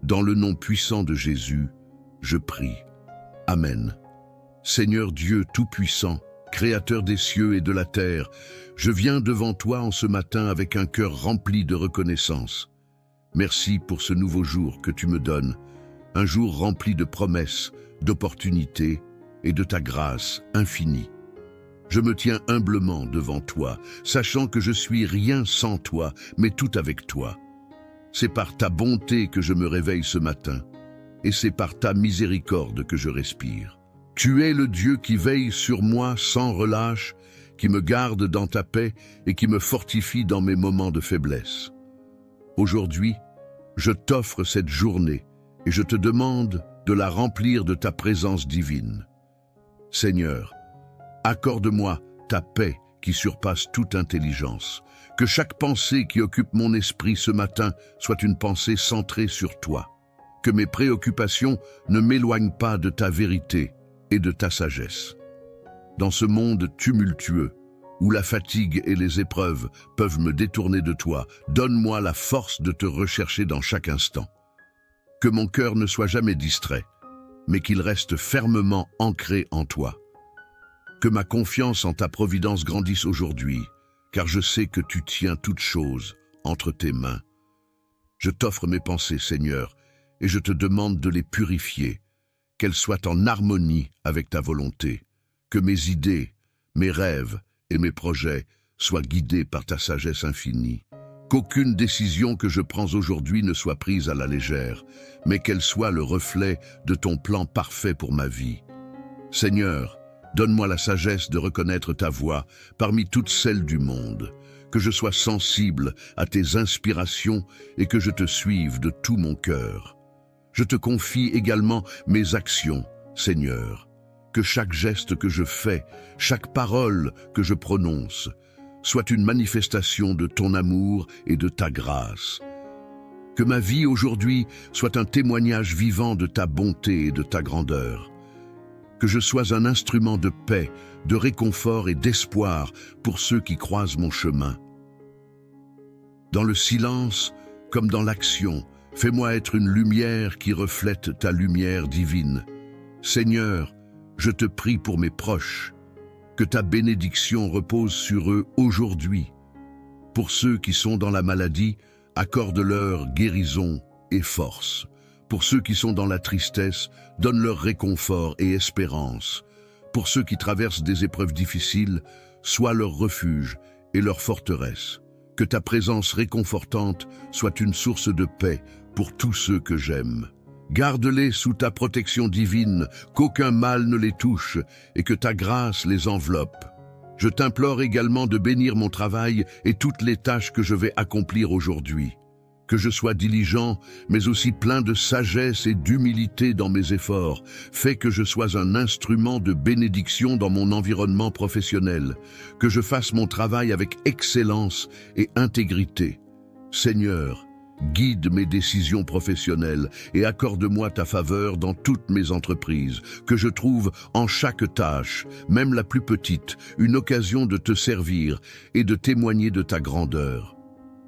Dans le nom puissant de Jésus, je prie. Amen. Seigneur Dieu Tout-Puissant, Créateur des cieux et de la terre, je viens devant toi en ce matin avec un cœur rempli de reconnaissance. Merci pour ce nouveau jour que tu me donnes, un jour rempli de promesses, d'opportunités et de ta grâce infinie. Je me tiens humblement devant toi, sachant que je suis rien sans toi, mais tout avec toi. C'est par ta bonté que je me réveille ce matin. Et c'est par ta miséricorde que je respire. Tu es le Dieu qui veille sur moi sans relâche, qui me garde dans ta paix et qui me fortifie dans mes moments de faiblesse. Aujourd'hui, je t'offre cette journée et je te demande de la remplir de ta présence divine. Seigneur, accorde-moi ta paix qui surpasse toute intelligence. Que chaque pensée qui occupe mon esprit ce matin soit une pensée centrée sur toi. Que mes préoccupations ne m'éloignent pas de ta vérité et de ta sagesse. Dans ce monde tumultueux, où la fatigue et les épreuves peuvent me détourner de toi, donne-moi la force de te rechercher dans chaque instant. Que mon cœur ne soit jamais distrait, mais qu'il reste fermement ancré en toi. Que ma confiance en ta providence grandisse aujourd'hui, car je sais que tu tiens toutes choses entre tes mains. Je t'offre mes pensées, Seigneur, et je te demande de les purifier, qu'elles soient en harmonie avec ta volonté, que mes idées, mes rêves et mes projets soient guidés par ta sagesse infinie. Qu'aucune décision que je prends aujourd'hui ne soit prise à la légère, mais qu'elle soit le reflet de ton plan parfait pour ma vie. Seigneur, donne-moi la sagesse de reconnaître ta voix parmi toutes celles du monde, que je sois sensible à tes inspirations et que je te suive de tout mon cœur. Je te confie également mes actions, Seigneur, que chaque geste que je fais, chaque parole que je prononce, soit une manifestation de ton amour et de ta grâce. Que ma vie aujourd'hui soit un témoignage vivant de ta bonté et de ta grandeur. Que je sois un instrument de paix, de réconfort et d'espoir pour ceux qui croisent mon chemin. Dans le silence, comme dans l'action, fais-moi être une lumière qui reflète ta lumière divine. Seigneur, je te prie pour mes proches, que ta bénédiction repose sur eux aujourd'hui. Pour ceux qui sont dans la maladie, accorde-leur guérison et force. Pour ceux qui sont dans la tristesse, donne-leur réconfort et espérance. Pour ceux qui traversent des épreuves difficiles, sois leur refuge et leur forteresse. Que ta présence réconfortante soit une source de paix pour tous ceux que j'aime. Garde-les sous ta protection divine, qu'aucun mal ne les touche et que ta grâce les enveloppe. Je t'implore également de bénir mon travail et toutes les tâches que je vais accomplir aujourd'hui. Que je sois diligent, mais aussi plein de sagesse et d'humilité dans mes efforts. Fais que je sois un instrument de bénédiction dans mon environnement professionnel. Que je fasse mon travail avec excellence et intégrité. Seigneur, guide mes décisions professionnelles et accorde-moi ta faveur dans toutes mes entreprises, que je trouve en chaque tâche, même la plus petite, une occasion de te servir et de témoigner de ta grandeur.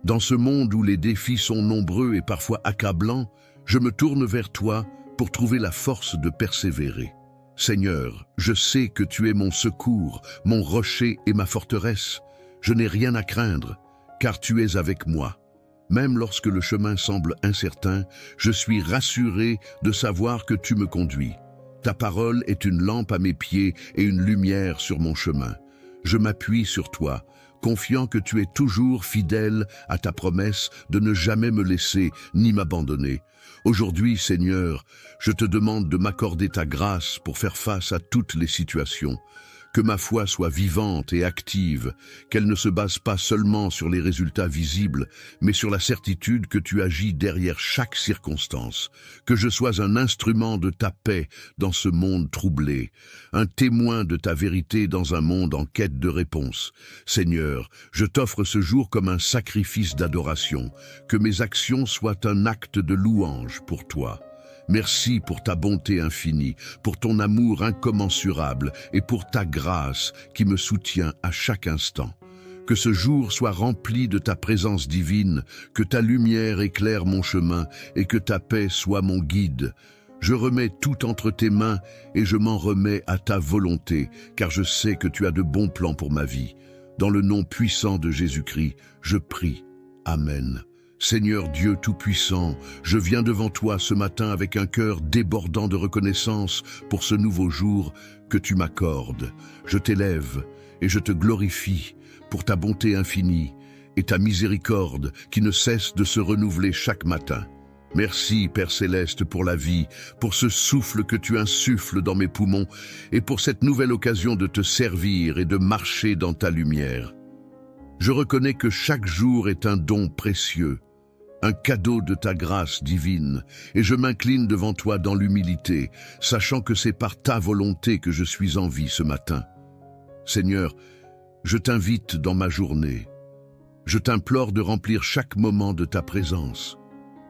Dans ce monde où les défis sont nombreux et parfois accablants, je me tourne vers toi pour trouver la force de persévérer. Seigneur, je sais que tu es mon secours, mon rocher et ma forteresse. Je n'ai rien à craindre, car tu es avec moi. Même lorsque le chemin semble incertain, je suis rassuré de savoir que tu me conduis. Ta parole est une lampe à mes pieds et une lumière sur mon chemin. Je m'appuie sur toi, confiant que tu es toujours fidèle à ta promesse de ne jamais me laisser ni m'abandonner. Aujourd'hui, Seigneur, je te demande de m'accorder ta grâce pour faire face à toutes les situations. Que ma foi soit vivante et active, qu'elle ne se base pas seulement sur les résultats visibles, mais sur la certitude que tu agis derrière chaque circonstance. Que je sois un instrument de ta paix dans ce monde troublé, un témoin de ta vérité dans un monde en quête de réponse. Seigneur, je t'offre ce jour comme un sacrifice d'adoration, que mes actions soient un acte de louange pour toi. Merci pour ta bonté infinie, pour ton amour incommensurable et pour ta grâce qui me soutient à chaque instant. Que ce jour soit rempli de ta présence divine, que ta lumière éclaire mon chemin et que ta paix soit mon guide. Je remets tout entre tes mains et je m'en remets à ta volonté, car je sais que tu as de bons plans pour ma vie. Dans le nom puissant de Jésus-Christ, je prie. Amen. Seigneur Dieu Tout-Puissant, je viens devant toi ce matin avec un cœur débordant de reconnaissance pour ce nouveau jour que tu m'accordes. Je t'élève et je te glorifie pour ta bonté infinie et ta miséricorde qui ne cesse de se renouveler chaque matin. Merci, Père Céleste, pour la vie, pour ce souffle que tu insuffles dans mes poumons et pour cette nouvelle occasion de te servir et de marcher dans ta lumière. Je reconnais que chaque jour est un don précieux, un cadeau de ta grâce divine, et je m'incline devant toi dans l'humilité, sachant que c'est par ta volonté que je suis en vie ce matin. Seigneur, je t'invite dans ma journée. Je t'implore de remplir chaque moment de ta présence.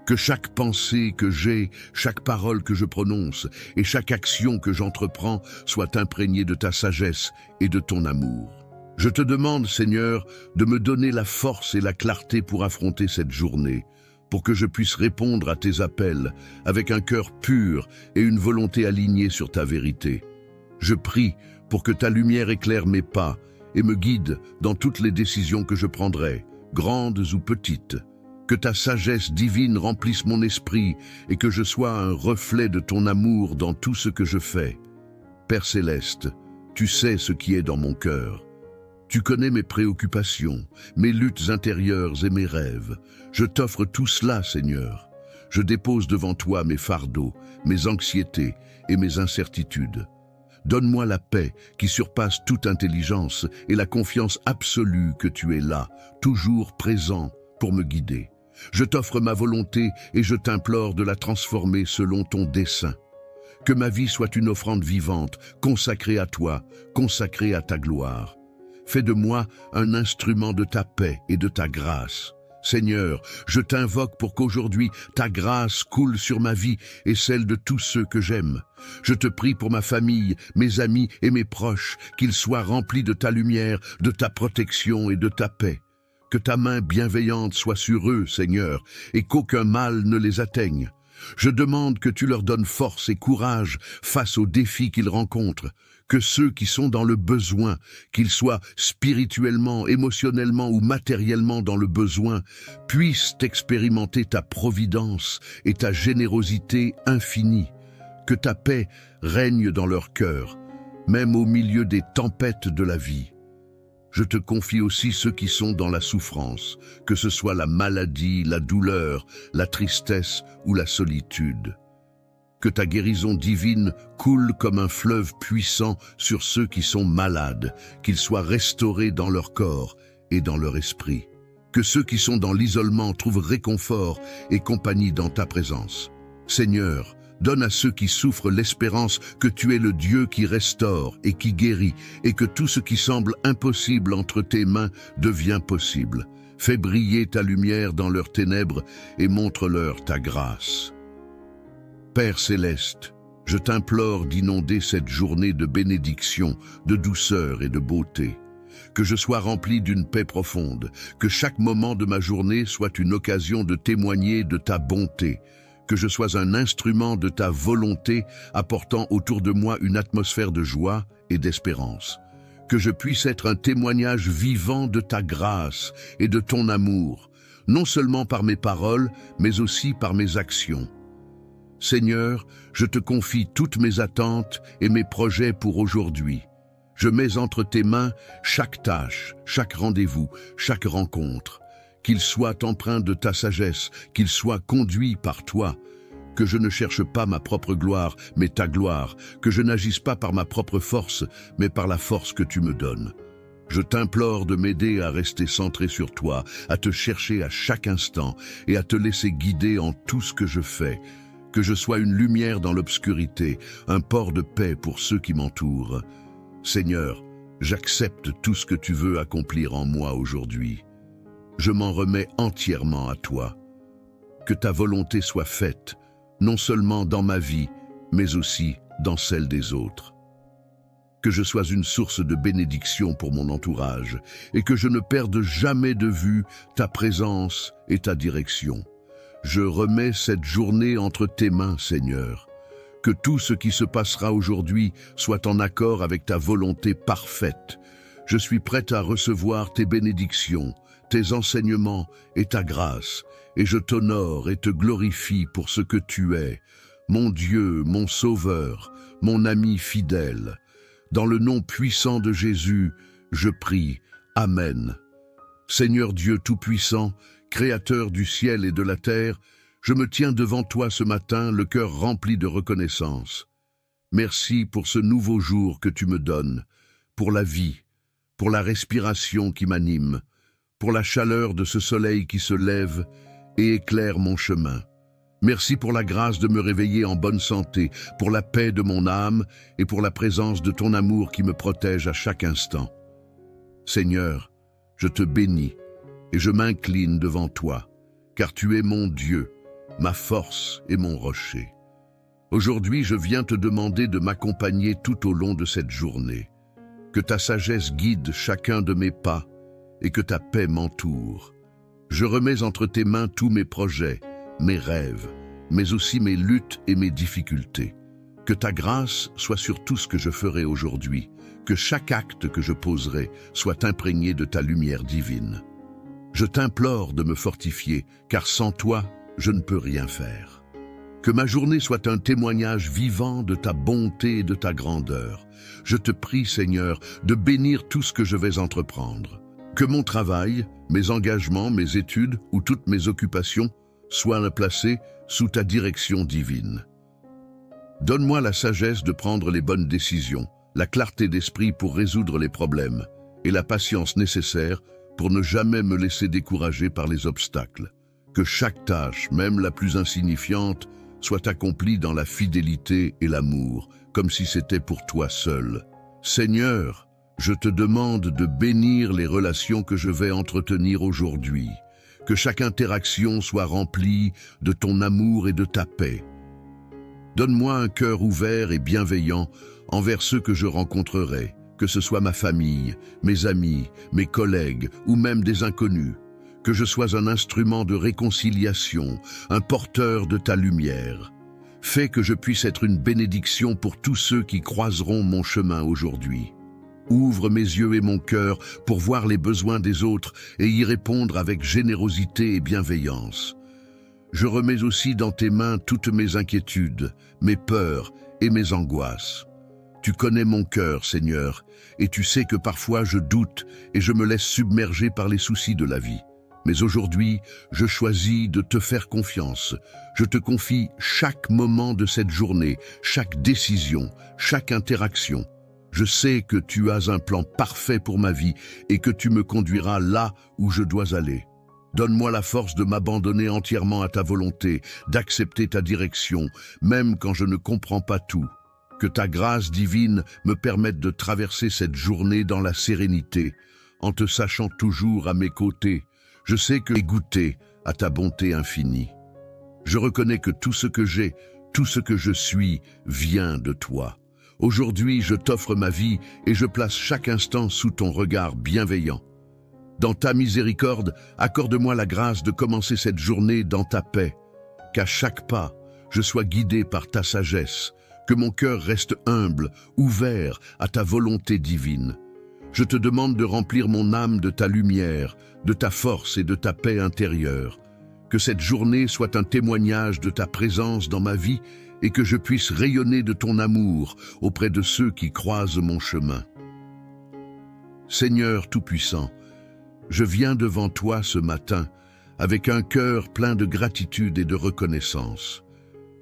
Que chaque pensée que j'ai, chaque parole que je prononce et chaque action que j'entreprends soit imprégnée de ta sagesse et de ton amour. Je te demande, Seigneur, de me donner la force et la clarté pour affronter cette journée, pour que je puisse répondre à tes appels avec un cœur pur et une volonté alignée sur ta vérité. Je prie pour que ta lumière éclaire mes pas et me guide dans toutes les décisions que je prendrai, grandes ou petites. Que ta sagesse divine remplisse mon esprit et que je sois un reflet de ton amour dans tout ce que je fais. Père Céleste, tu sais ce qui est dans mon cœur. Tu connais mes préoccupations, mes luttes intérieures et mes rêves. Je t'offre tout cela, Seigneur. Je dépose devant toi mes fardeaux, mes anxiétés et mes incertitudes. Donne-moi la paix qui surpasse toute intelligence et la confiance absolue que tu es là, toujours présent pour me guider. Je t'offre ma volonté et je t'implore de la transformer selon ton dessein. Que ma vie soit une offrande vivante, consacrée à toi, consacrée à ta gloire. Fais de moi un instrument de ta paix et de ta grâce. Seigneur, je t'invoque pour qu'aujourd'hui ta grâce coule sur ma vie et celle de tous ceux que j'aime. Je te prie pour ma famille, mes amis et mes proches, qu'ils soient remplis de ta lumière, de ta protection et de ta paix. Que ta main bienveillante soit sur eux, Seigneur, et qu'aucun mal ne les atteigne. Je demande que tu leur donnes force et courage face aux défis qu'ils rencontrent, que ceux qui sont dans le besoin, qu'ils soient spirituellement, émotionnellement ou matériellement dans le besoin, puissent expérimenter ta providence et ta générosité infinie. Que ta paix règne dans leur cœur, même au milieu des tempêtes de la vie. Je te confie aussi ceux qui sont dans la souffrance, que ce soit la maladie, la douleur, la tristesse ou la solitude. Que ta guérison divine coule comme un fleuve puissant sur ceux qui sont malades, qu'ils soient restaurés dans leur corps et dans leur esprit. Que ceux qui sont dans l'isolement trouvent réconfort et compagnie dans ta présence. Seigneur, donne à ceux qui souffrent l'espérance que tu es le Dieu qui restaure et qui guérit, et que tout ce qui semble impossible entre tes mains devient possible. Fais briller ta lumière dans leurs ténèbres et montre-leur ta grâce. Père céleste, je t'implore d'inonder cette journée de bénédiction, de douceur et de beauté. Que je sois rempli d'une paix profonde, que chaque moment de ma journée soit une occasion de témoigner de ta bonté, que je sois un instrument de ta volonté apportant autour de moi une atmosphère de joie et d'espérance. Que je puisse être un témoignage vivant de ta grâce et de ton amour, non seulement par mes paroles, mais aussi par mes actions. Seigneur, je te confie toutes mes attentes et mes projets pour aujourd'hui. Je mets entre tes mains chaque tâche, chaque rendez-vous, chaque rencontre. Qu'il soit empreint de ta sagesse, qu'il soit conduit par toi, que je ne cherche pas ma propre gloire, mais ta gloire, que je n'agisse pas par ma propre force, mais par la force que tu me donnes. Je t'implore de m'aider à rester centré sur toi, à te chercher à chaque instant et à te laisser guider en tout ce que je fais, que je sois une lumière dans l'obscurité, un port de paix pour ceux qui m'entourent. Seigneur, j'accepte tout ce que tu veux accomplir en moi aujourd'hui. Je m'en remets entièrement à toi. Que ta volonté soit faite, non seulement dans ma vie, mais aussi dans celle des autres. Que je sois une source de bénédiction pour mon entourage et que je ne perde jamais de vue ta présence et ta direction. Je remets cette journée entre tes mains, Seigneur. Que tout ce qui se passera aujourd'hui soit en accord avec ta volonté parfaite. Je suis prête à recevoir tes bénédictions, tes enseignements et ta grâce, et je t'honore et te glorifie pour ce que tu es, mon Dieu, mon Sauveur, mon ami fidèle. Dans le nom puissant de Jésus, je prie. Amen. Seigneur Dieu Tout-Puissant, Créateur du ciel et de la terre, je me tiens devant toi ce matin, le cœur rempli de reconnaissance. Merci pour ce nouveau jour que tu me donnes, pour la vie, pour la respiration qui m'anime, pour la chaleur de ce soleil qui se lève et éclaire mon chemin. Merci pour la grâce de me réveiller en bonne santé, pour la paix de mon âme et pour la présence de ton amour qui me protège à chaque instant. Seigneur, je te bénis et je m'incline devant toi, car tu es mon Dieu, ma force et mon rocher. Aujourd'hui, je viens te demander de m'accompagner tout au long de cette journée. Que ta sagesse guide chacun de mes pas et que ta paix m'entoure. Je remets entre tes mains tous mes projets, mes rêves, mais aussi mes luttes et mes difficultés. Que ta grâce soit sur tout ce que je ferai aujourd'hui, que chaque acte que je poserai soit imprégné de ta lumière divine. Je t'implore de me fortifier, car sans toi, je ne peux rien faire. Que ma journée soit un témoignage vivant de ta bonté et de ta grandeur. Je te prie, Seigneur, de bénir tout ce que je vais entreprendre. Que mon travail, mes engagements, mes études ou toutes mes occupations soient placés sous ta direction divine. Donne-moi la sagesse de prendre les bonnes décisions, la clarté d'esprit pour résoudre les problèmes et la patience nécessaire pour ne jamais me laisser décourager par les obstacles. Que chaque tâche, même la plus insignifiante, soit accomplie dans la fidélité et l'amour, comme si c'était pour toi seul. Seigneur, je te demande de bénir les relations que je vais entretenir aujourd'hui. Que chaque interaction soit remplie de ton amour et de ta paix. Donne-moi un cœur ouvert et bienveillant envers ceux que je rencontrerai, que ce soit ma famille, mes amis, mes collègues ou même des inconnus. Que je sois un instrument de réconciliation, un porteur de ta lumière. Fais que je puisse être une bénédiction pour tous ceux qui croiseront mon chemin aujourd'hui. Ouvre mes yeux et mon cœur pour voir les besoins des autres et y répondre avec générosité et bienveillance. Je remets aussi dans tes mains toutes mes inquiétudes, mes peurs et mes angoisses. Tu connais mon cœur, Seigneur, et tu sais que parfois je doute et je me laisse submerger par les soucis de la vie. Mais aujourd'hui, je choisis de te faire confiance. Je te confie chaque moment de cette journée, chaque décision, chaque interaction. Je sais que tu as un plan parfait pour ma vie et que tu me conduiras là où je dois aller. Donne-moi la force de m'abandonner entièrement à ta volonté, d'accepter ta direction, même quand je ne comprends pas tout. Que ta grâce divine me permette de traverser cette journée dans la sérénité, en te sachant toujours à mes côtés. Je sais que j'ai goûté à ta bonté infinie. Je reconnais que tout ce que j'ai, tout ce que je suis, vient de toi. Aujourd'hui, je t'offre ma vie et je place chaque instant sous ton regard bienveillant. Dans ta miséricorde, accorde-moi la grâce de commencer cette journée dans ta paix. Qu'à chaque pas, je sois guidé par ta sagesse, que mon cœur reste humble, ouvert à ta volonté divine. Je te demande de remplir mon âme de ta lumière, de ta force et de ta paix intérieure. Que cette journée soit un témoignage de ta présence dans ma vie et que je puisse rayonner de ton amour auprès de ceux qui croisent mon chemin. Seigneur Tout-Puissant, je viens devant toi ce matin avec un cœur plein de gratitude et de reconnaissance.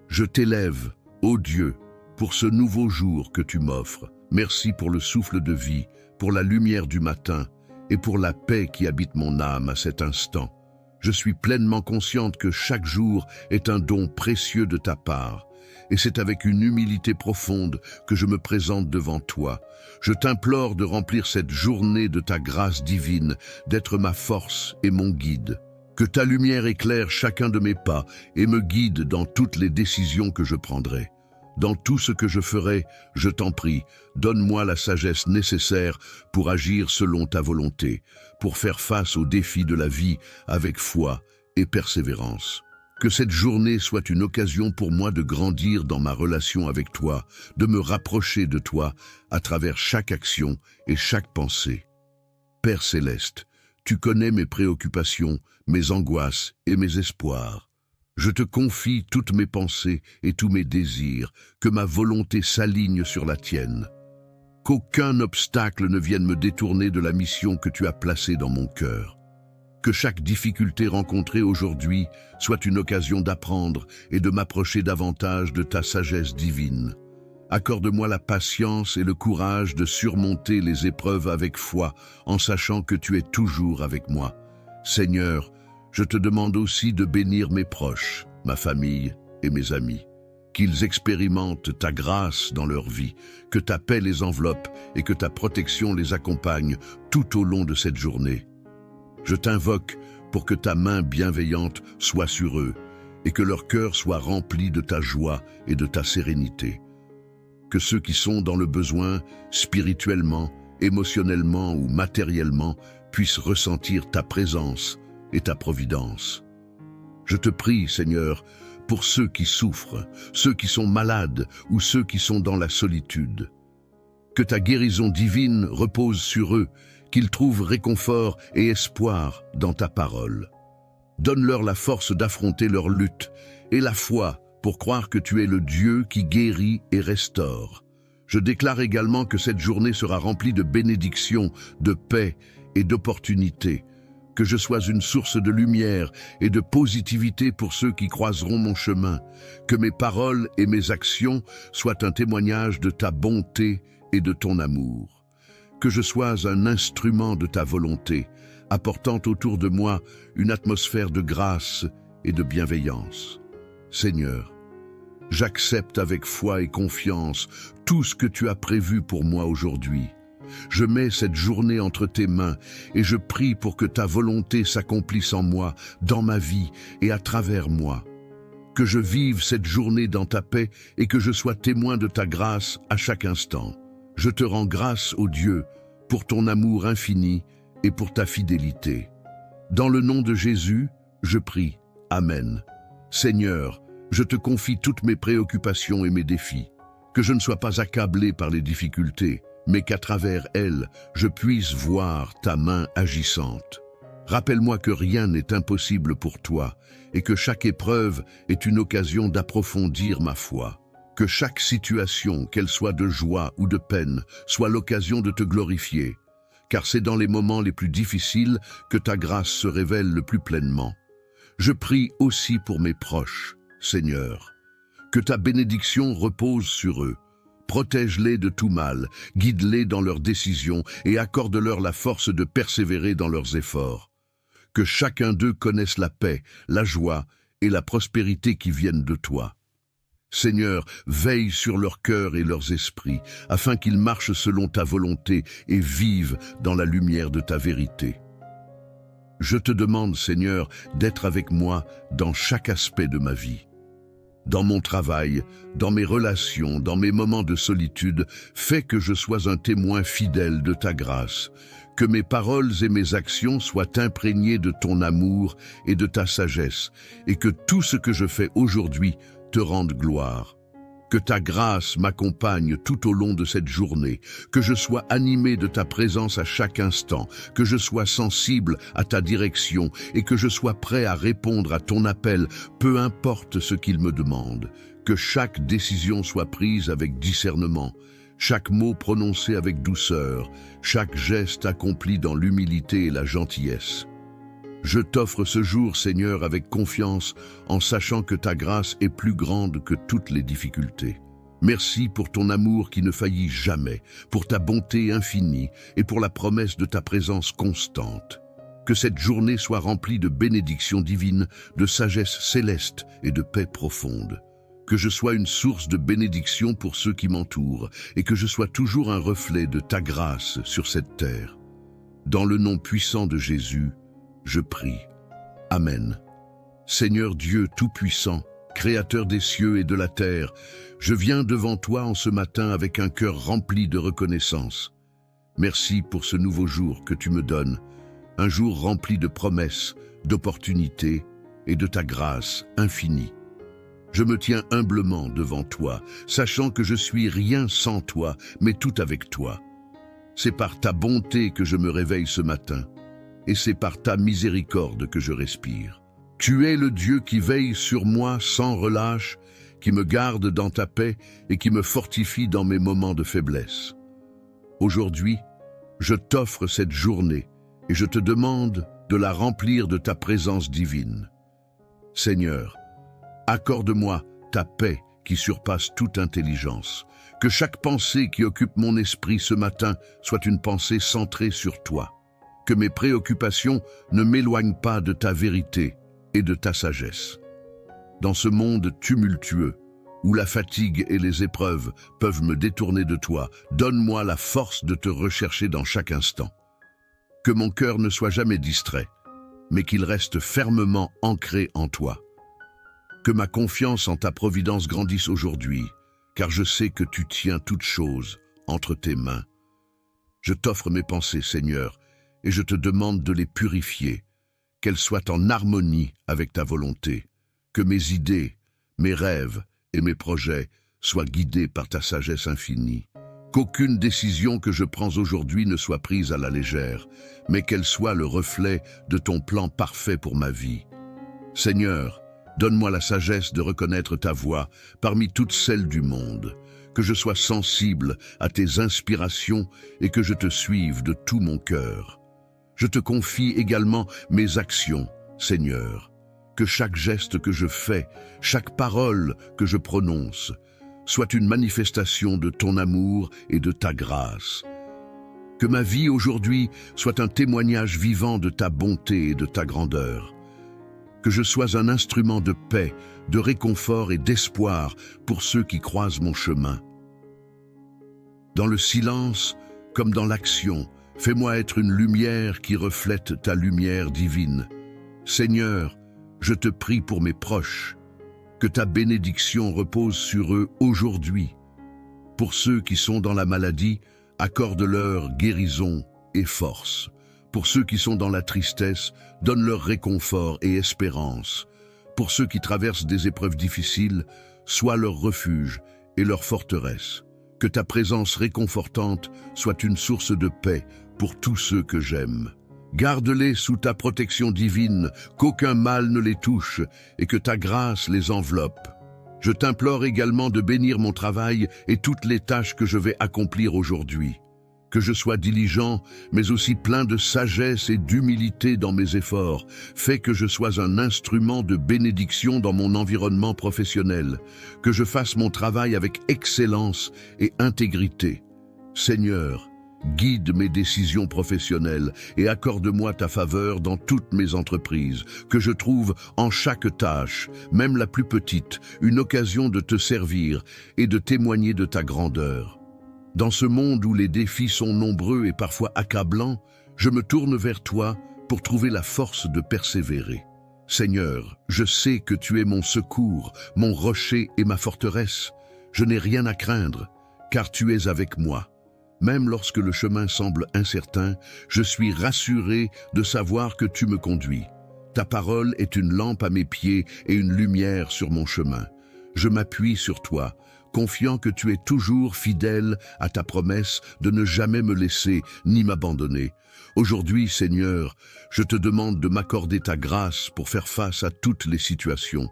Je t'élève, ô Dieu, pour ce nouveau jour que tu m'offres. Merci pour le souffle de vie, pour la lumière du matin et pour la paix qui habite mon âme à cet instant. Je suis pleinement consciente que chaque jour est un don précieux de ta part, et c'est avec une humilité profonde que je me présente devant toi. Je t'implore de remplir cette journée de ta grâce divine, d'être ma force et mon guide. Que ta lumière éclaire chacun de mes pas et me guide dans toutes les décisions que je prendrai. Dans tout ce que je ferai, je t'en prie, donne-moi la sagesse nécessaire pour agir selon ta volonté, pour faire face aux défis de la vie avec foi et persévérance. Que cette journée soit une occasion pour moi de grandir dans ma relation avec toi, de me rapprocher de toi à travers chaque action et chaque pensée. Père céleste, tu connais mes préoccupations, mes angoisses et mes espoirs. Je te confie toutes mes pensées et tous mes désirs, que ma volonté s'aligne sur la tienne. Qu'aucun obstacle ne vienne me détourner de la mission que tu as placée dans mon cœur. Que chaque difficulté rencontrée aujourd'hui soit une occasion d'apprendre et de m'approcher davantage de ta sagesse divine. Accorde-moi la patience et le courage de surmonter les épreuves avec foi, en sachant que tu es toujours avec moi. Seigneur, je te demande aussi de bénir mes proches, ma famille et mes amis. Qu'ils expérimentent ta grâce dans leur vie, que ta paix les enveloppe et que ta protection les accompagne tout au long de cette journée. Je t'invoque pour que ta main bienveillante soit sur eux et que leur cœur soit rempli de ta joie et de ta sérénité. Que ceux qui sont dans le besoin, spirituellement, émotionnellement ou matériellement, puissent ressentir ta présence et ta providence. Je te prie, Seigneur, pour ceux qui souffrent, ceux qui sont malades ou ceux qui sont dans la solitude. Que ta guérison divine repose sur eux, qu'ils trouvent réconfort et espoir dans ta parole. Donne-leur la force d'affronter leur lutte et la foi pour croire que tu es le Dieu qui guérit et restaure. Je déclare également que cette journée sera remplie de bénédictions, de paix et d'opportunités, que je sois une source de lumière et de positivité pour ceux qui croiseront mon chemin, que mes paroles et mes actions soient un témoignage de ta bonté et de ton amour, que je sois un instrument de ta volonté, apportant autour de moi une atmosphère de grâce et de bienveillance. Seigneur, j'accepte avec foi et confiance tout ce que tu as prévu pour moi aujourd'hui. Je mets cette journée entre tes mains et je prie pour que ta volonté s'accomplisse en moi, dans ma vie et à travers moi. Que je vive cette journée dans ta paix et que je sois témoin de ta grâce à chaque instant. Je te rends grâce, ô Dieu, pour ton amour infini et pour ta fidélité. Dans le nom de Jésus, je prie. Amen. Seigneur, je te confie toutes mes préoccupations et mes défis. Que je ne sois pas accablé par les difficultés, mais qu'à travers elles, je puisse voir ta main agissante. Rappelle-moi que rien n'est impossible pour toi et que chaque épreuve est une occasion d'approfondir ma foi. Que chaque situation, qu'elle soit de joie ou de peine, soit l'occasion de te glorifier, car c'est dans les moments les plus difficiles que ta grâce se révèle le plus pleinement. Je prie aussi pour mes proches, Seigneur. Que ta bénédiction repose sur eux. Protège-les de tout mal, guide-les dans leurs décisions et accorde-leur la force de persévérer dans leurs efforts. Que chacun d'eux connaisse la paix, la joie et la prospérité qui viennent de toi. Seigneur, veille sur leur cœur et leurs esprits, afin qu'ils marchent selon ta volonté et vivent dans la lumière de ta vérité. Je te demande, Seigneur, d'être avec moi dans chaque aspect de ma vie. Dans mon travail, dans mes relations, dans mes moments de solitude, fais que je sois un témoin fidèle de ta grâce, que mes paroles et mes actions soient imprégnées de ton amour et de ta sagesse, et que tout ce que je fais aujourd'hui te rende gloire. Que ta grâce m'accompagne tout au long de cette journée, que je sois animé de ta présence à chaque instant, que je sois sensible à ta direction et que je sois prêt à répondre à ton appel, peu importe ce qu'il me demande. Que chaque décision soit prise avec discernement, chaque mot prononcé avec douceur, chaque geste accompli dans l'humilité et la gentillesse. Je t'offre ce jour, Seigneur, avec confiance, en sachant que ta grâce est plus grande que toutes les difficultés. Merci pour ton amour qui ne faillit jamais, pour ta bonté infinie et pour la promesse de ta présence constante. Que cette journée soit remplie de bénédictions divines, de sagesse céleste et de paix profonde. Que je sois une source de bénédiction pour ceux qui m'entourent et que je sois toujours un reflet de ta grâce sur cette terre. Dans le nom puissant de Jésus, je prie. Amen. Seigneur Dieu Tout-Puissant, Créateur des cieux et de la terre, je viens devant toi en ce matin avec un cœur rempli de reconnaissance. Merci pour ce nouveau jour que tu me donnes, un jour rempli de promesses, d'opportunités et de ta grâce infinie. Je me tiens humblement devant toi, sachant que je suis rien sans toi, mais tout avec toi. C'est par ta bonté que je me réveille ce matin. Et c'est par ta miséricorde que je respire. Tu es le Dieu qui veille sur moi sans relâche, qui me garde dans ta paix et qui me fortifie dans mes moments de faiblesse. Aujourd'hui, je t'offre cette journée et je te demande de la remplir de ta présence divine. Seigneur, accorde-moi ta paix qui surpasse toute intelligence. Que chaque pensée qui occupe mon esprit ce matin soit une pensée centrée sur toi. Que mes préoccupations ne m'éloignent pas de ta vérité et de ta sagesse. Dans ce monde tumultueux, où la fatigue et les épreuves peuvent me détourner de toi, donne-moi la force de te rechercher dans chaque instant. Que mon cœur ne soit jamais distrait, mais qu'il reste fermement ancré en toi. Que ma confiance en ta providence grandisse aujourd'hui, car je sais que tu tiens toutes choses entre tes mains. Je t'offre mes pensées, Seigneur, et je te demande de les purifier, qu'elles soient en harmonie avec ta volonté, que mes idées, mes rêves et mes projets soient guidés par ta sagesse infinie, qu'aucune décision que je prends aujourd'hui ne soit prise à la légère, mais qu'elle soit le reflet de ton plan parfait pour ma vie. Seigneur, Donne-moi la sagesse de reconnaître ta voix parmi toutes celles du monde, que je sois sensible à tes inspirations et que je te suive de tout mon cœur. Je te confie également mes actions, Seigneur, que chaque geste que je fais, chaque parole que je prononce, soit une manifestation de ton amour et de ta grâce. Que ma vie aujourd'hui soit un témoignage vivant de ta bonté et de ta grandeur. Que je sois un instrument de paix, de réconfort et d'espoir pour ceux qui croisent mon chemin. Dans le silence, comme dans l'action, fais-moi être une lumière qui reflète ta lumière divine. Seigneur, je te prie pour mes proches, que ta bénédiction repose sur eux aujourd'hui. Pour ceux qui sont dans la maladie, accorde-leur guérison et force. Pour ceux qui sont dans la tristesse, donne-leur réconfort et espérance. Pour ceux qui traversent des épreuves difficiles, sois leur refuge et leur forteresse. Que ta présence réconfortante soit une source de paix pour tous ceux que j'aime. Garde-les sous ta protection divine, qu'aucun mal ne les touche et que ta grâce les enveloppe. Je t'implore également de bénir mon travail et toutes les tâches que je vais accomplir aujourd'hui. Que je sois diligent, mais aussi plein de sagesse et d'humilité dans mes efforts. Fais que je sois un instrument de bénédiction dans mon environnement professionnel. Que je fasse mon travail avec excellence et intégrité. Seigneur, guide mes décisions professionnelles et accorde-moi ta faveur dans toutes mes entreprises. Que je trouve en chaque tâche, même la plus petite, une occasion de te servir et de témoigner de ta grandeur. Dans ce monde où les défis sont nombreux et parfois accablants, je me tourne vers toi pour trouver la force de persévérer. Seigneur, je sais que tu es mon secours, mon rocher et ma forteresse. Je n'ai rien à craindre, car tu es avec moi. Même lorsque le chemin semble incertain, je suis rassuré de savoir que tu me conduis. Ta parole est une lampe à mes pieds et une lumière sur mon chemin. Je m'appuie sur toi, confiant que tu es toujours fidèle à ta promesse de ne jamais me laisser ni m'abandonner. Aujourd'hui, Seigneur, je te demande de m'accorder ta grâce pour faire face à toutes les situations.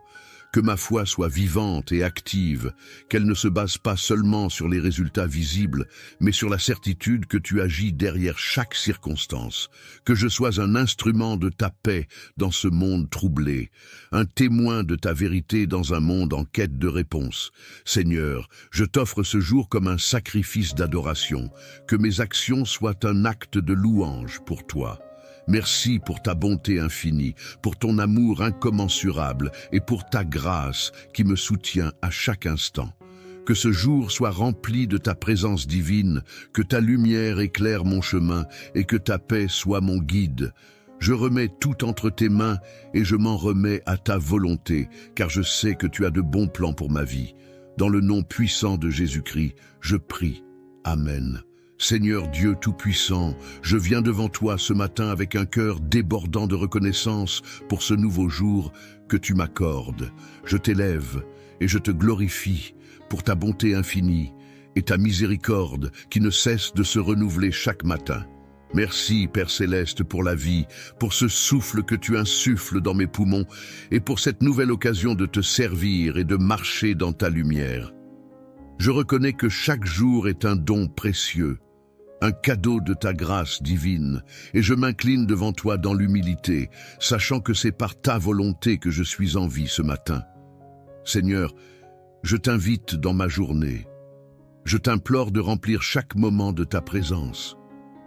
Que ma foi soit vivante et active, qu'elle ne se base pas seulement sur les résultats visibles, mais sur la certitude que tu agis derrière chaque circonstance. Que je sois un instrument de ta paix dans ce monde troublé, un témoin de ta vérité dans un monde en quête de réponse. Seigneur, je t'offre ce jour comme un sacrifice d'adoration, que mes actions soient un acte de louange pour toi. Merci pour ta bonté infinie, pour ton amour incommensurable et pour ta grâce qui me soutient à chaque instant. Que ce jour soit rempli de ta présence divine, que ta lumière éclaire mon chemin et que ta paix soit mon guide. Je remets tout entre tes mains et je m'en remets à ta volonté, car je sais que tu as de bons plans pour ma vie. Dans le nom puissant de Jésus-Christ, je prie. Amen. Seigneur Dieu Tout-Puissant, je viens devant toi ce matin avec un cœur débordant de reconnaissance pour ce nouveau jour que tu m'accordes. Je t'élève et je te glorifie pour ta bonté infinie et ta miséricorde qui ne cesse de se renouveler chaque matin. Merci, Père Céleste, pour la vie, pour ce souffle que tu insuffles dans mes poumons et pour cette nouvelle occasion de te servir et de marcher dans ta lumière. Je reconnais que chaque jour est un don précieux, un cadeau de ta grâce divine, et je m'incline devant toi dans l'humilité, sachant que c'est par ta volonté que je suis en vie ce matin. Seigneur, je t'invite dans ma journée. Je t'implore de remplir chaque moment de ta présence.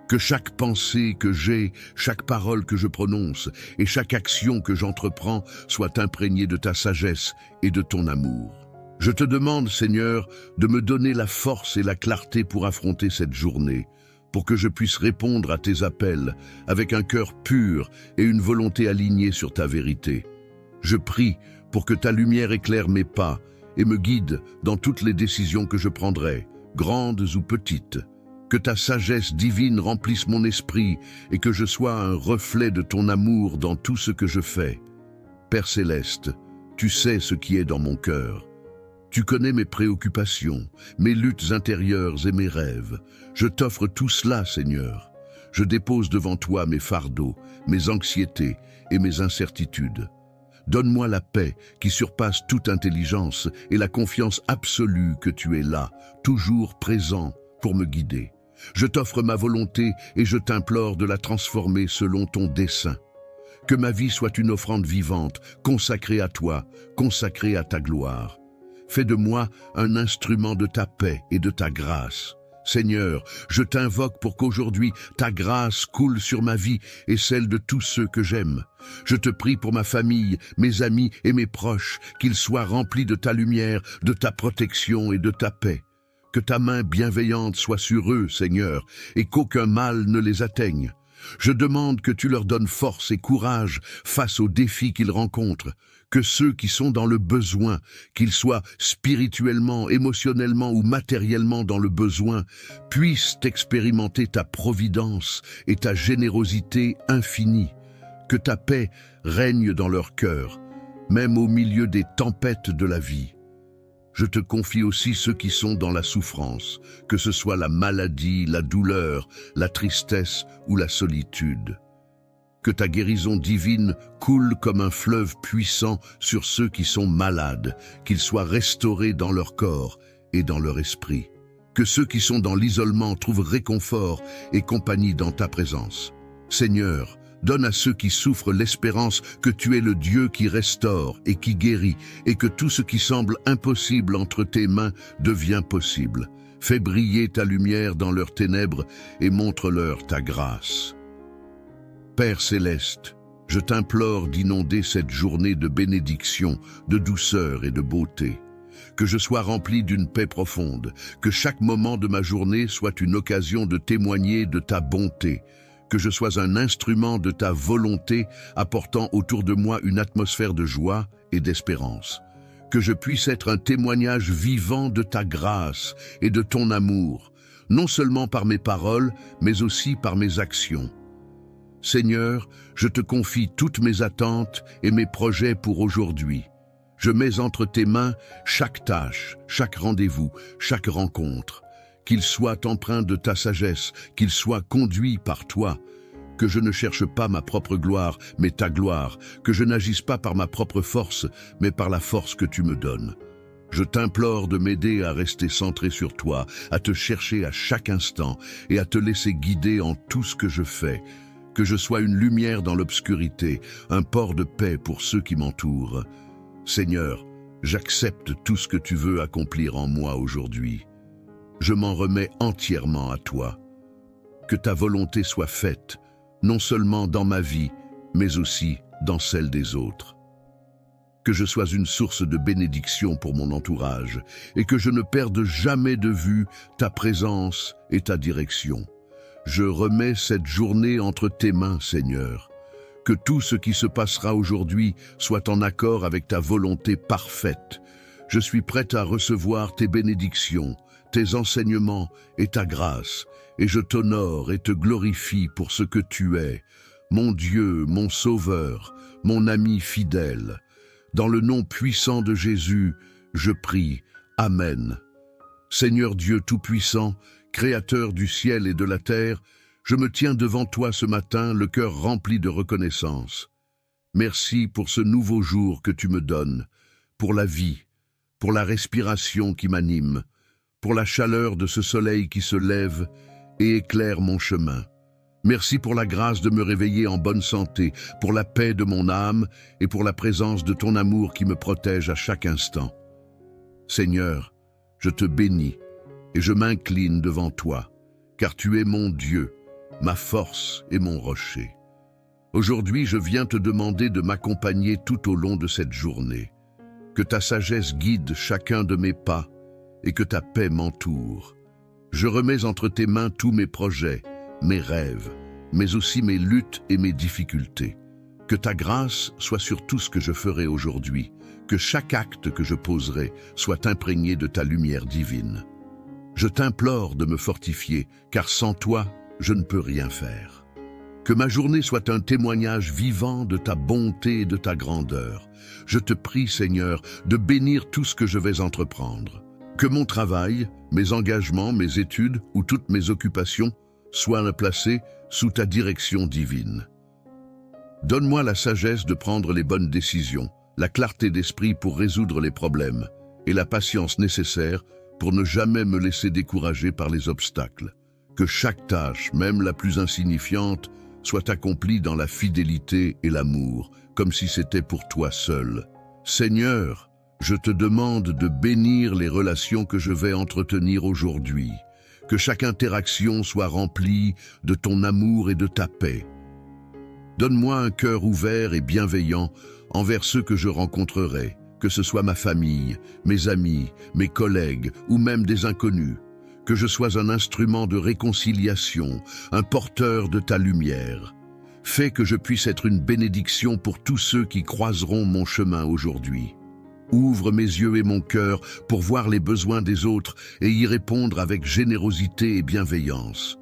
Que chaque pensée que j'ai, chaque parole que je prononce et chaque action que j'entreprends soit imprégnée de ta sagesse et de ton amour. Je te demande, Seigneur, de me donner la force et la clarté pour affronter cette journée, pour que je puisse répondre à tes appels avec un cœur pur et une volonté alignée sur ta vérité. Je prie pour que ta lumière éclaire mes pas et me guide dans toutes les décisions que je prendrai, grandes ou petites. Que ta sagesse divine remplisse mon esprit et que je sois un reflet de ton amour dans tout ce que je fais. Père Céleste, tu sais ce qui est dans mon cœur. Tu connais mes préoccupations, mes luttes intérieures et mes rêves. Je t'offre tout cela, Seigneur. Je dépose devant toi mes fardeaux, mes anxiétés et mes incertitudes. Donne-moi la paix qui surpasse toute intelligence et la confiance absolue que tu es là, toujours présent pour me guider. Je t'offre ma volonté et je t'implore de la transformer selon ton dessein. Que ma vie soit une offrande vivante, consacrée à toi, consacrée à ta gloire. Fais de moi un instrument de ta paix et de ta grâce. Seigneur, je t'invoque pour qu'aujourd'hui ta grâce coule sur ma vie et celle de tous ceux que j'aime. Je te prie pour ma famille, mes amis et mes proches, qu'ils soient remplis de ta lumière, de ta protection et de ta paix. Que ta main bienveillante soit sur eux, Seigneur, et qu'aucun mal ne les atteigne. Je demande que tu leur donnes force et courage face aux défis qu'ils rencontrent. Que ceux qui sont dans le besoin, qu'ils soient spirituellement, émotionnellement ou matériellement dans le besoin, puissent expérimenter ta providence et ta générosité infinie. Que ta paix règne dans leur cœur, même au milieu des tempêtes de la vie. Je te confie aussi ceux qui sont dans la souffrance, que ce soit la maladie, la douleur, la tristesse ou la solitude. Que ta guérison divine coule comme un fleuve puissant sur ceux qui sont malades, qu'ils soient restaurés dans leur corps et dans leur esprit. Que ceux qui sont dans l'isolement trouvent réconfort et compagnie dans ta présence. Seigneur, donne à ceux qui souffrent l'espérance que tu es le Dieu qui restaure et qui guérit, et que tout ce qui semble impossible entre tes mains devient possible. Fais briller ta lumière dans leurs ténèbres et montre-leur ta grâce. Père céleste, je t'implore d'inonder cette journée de bénédiction, de douceur et de beauté. Que je sois rempli d'une paix profonde, que chaque moment de ma journée soit une occasion de témoigner de ta bonté, que je sois un instrument de ta volonté apportant autour de moi une atmosphère de joie et d'espérance. Que je puisse être un témoignage vivant de ta grâce et de ton amour, non seulement par mes paroles, mais aussi par mes actions. Seigneur, je te confie toutes mes attentes et mes projets pour aujourd'hui. Je mets entre tes mains chaque tâche, chaque rendez-vous, chaque rencontre. Qu'il soit empreint de ta sagesse, qu'il soit conduit par toi. Que je ne cherche pas ma propre gloire, mais ta gloire. Que je n'agisse pas par ma propre force, mais par la force que tu me donnes. Je t'implore de m'aider à rester centré sur toi, à te chercher à chaque instant et à te laisser guider en tout ce que je fais. Que je sois une lumière dans l'obscurité, un port de paix pour ceux qui m'entourent. Seigneur, j'accepte tout ce que tu veux accomplir en moi aujourd'hui. Je m'en remets entièrement à toi. Que ta volonté soit faite, non seulement dans ma vie, mais aussi dans celle des autres. Que je sois une source de bénédiction pour mon entourage et que je ne perde jamais de vue ta présence et ta direction. Je remets cette journée entre tes mains, Seigneur. Que tout ce qui se passera aujourd'hui soit en accord avec ta volonté parfaite. Je suis prête à recevoir tes bénédictions, tes enseignements et ta grâce, et je t'honore et te glorifie pour ce que tu es, mon Dieu, mon Sauveur, mon ami fidèle. Dans le nom puissant de Jésus, je prie. Amen. Seigneur Dieu Tout-Puissant, Créateur du ciel et de la terre, je me tiens devant toi ce matin, le cœur rempli de reconnaissance. Merci pour ce nouveau jour que tu me donnes, pour la vie, pour la respiration qui m'anime, pour la chaleur de ce soleil qui se lève et éclaire mon chemin. Merci pour la grâce de me réveiller en bonne santé, pour la paix de mon âme et pour la présence de ton amour qui me protège à chaque instant. Seigneur, je te bénis et je m'incline devant toi, car tu es mon Dieu, ma force et mon rocher. Aujourd'hui, je viens te demander de m'accompagner tout au long de cette journée. Que ta sagesse guide chacun de mes pas et que ta paix m'entoure. Je remets entre tes mains tous mes projets, mes rêves, mais aussi mes luttes et mes difficultés. Que ta grâce soit sur tout ce que je ferai aujourd'hui, que chaque acte que je poserai soit imprégné de ta lumière divine. Je t'implore de me fortifier, car sans toi, je ne peux rien faire. Que ma journée soit un témoignage vivant de ta bonté et de ta grandeur. Je te prie, Seigneur, de bénir tout ce que je vais entreprendre. Que mon travail, mes engagements, mes études ou toutes mes occupations soient placés sous ta direction divine. Donne-moi la sagesse de prendre les bonnes décisions, la clarté d'esprit pour résoudre les problèmes et la patience nécessaire pour ne jamais me laisser décourager par les obstacles. Que chaque tâche, même la plus insignifiante, soit accomplie dans la fidélité et l'amour, comme si c'était pour toi seul. Seigneur, je te demande de bénir les relations que je vais entretenir aujourd'hui. Que chaque interaction soit remplie de ton amour et de ta paix. Donne-moi un cœur ouvert et bienveillant envers ceux que je rencontrerai, que ce soit ma famille, mes amis, mes collègues ou même des inconnus. Que je sois un instrument de réconciliation, un porteur de ta lumière. Fais que je puisse être une bénédiction pour tous ceux qui croiseront mon chemin aujourd'hui. Ouvre mes yeux et mon cœur pour voir les besoins des autres et y répondre avec générosité et bienveillance.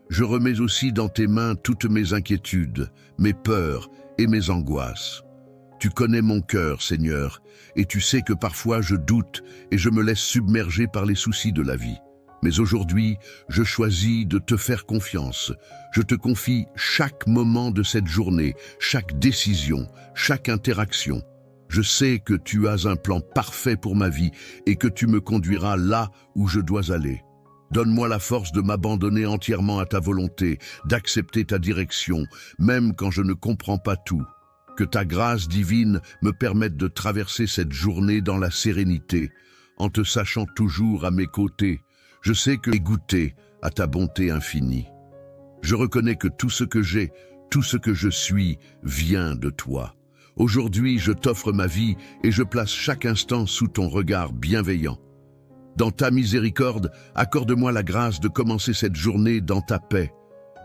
Je remets aussi dans tes mains toutes mes inquiétudes, mes peurs et mes angoisses. Tu connais mon cœur, Seigneur, et tu sais que parfois je doute et je me laisse submerger par les soucis de la vie. Mais aujourd'hui, je choisis de te faire confiance. Je te confie chaque moment de cette journée, chaque décision, chaque interaction. Je sais que tu as un plan parfait pour ma vie et que tu me conduiras là où je dois aller. Donne-moi la force de m'abandonner entièrement à ta volonté, d'accepter ta direction, même quand je ne comprends pas tout. Que ta grâce divine me permette de traverser cette journée dans la sérénité, en te sachant toujours à mes côtés. Je sais que j'ai goûté à ta bonté infinie. Je reconnais que tout ce que j'ai, tout ce que je suis, vient de toi. Aujourd'hui, je t'offre ma vie et je place chaque instant sous ton regard bienveillant. Dans ta miséricorde, accorde-moi la grâce de commencer cette journée dans ta paix.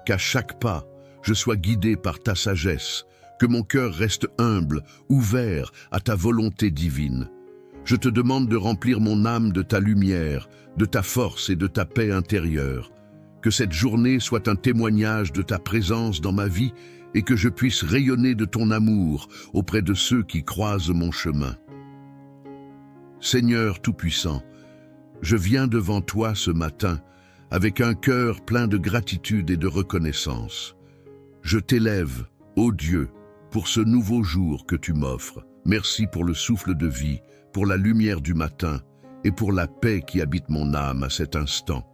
Qu'à chaque pas, je sois guidé par ta sagesse, que mon cœur reste humble, ouvert à ta volonté divine. Je te demande de remplir mon âme de ta lumière, de ta force et de ta paix intérieure. Que cette journée soit un témoignage de ta présence dans ma vie et que je puisse rayonner de ton amour auprès de ceux qui croisent mon chemin. Seigneur Tout-Puissant, je viens devant toi ce matin avec un cœur plein de gratitude et de reconnaissance. Je t'élève, ô Dieu, pour ce nouveau jour que tu m'offres. Merci pour le souffle de vie, pour la lumière du matin et pour la paix qui habite mon âme à cet instant.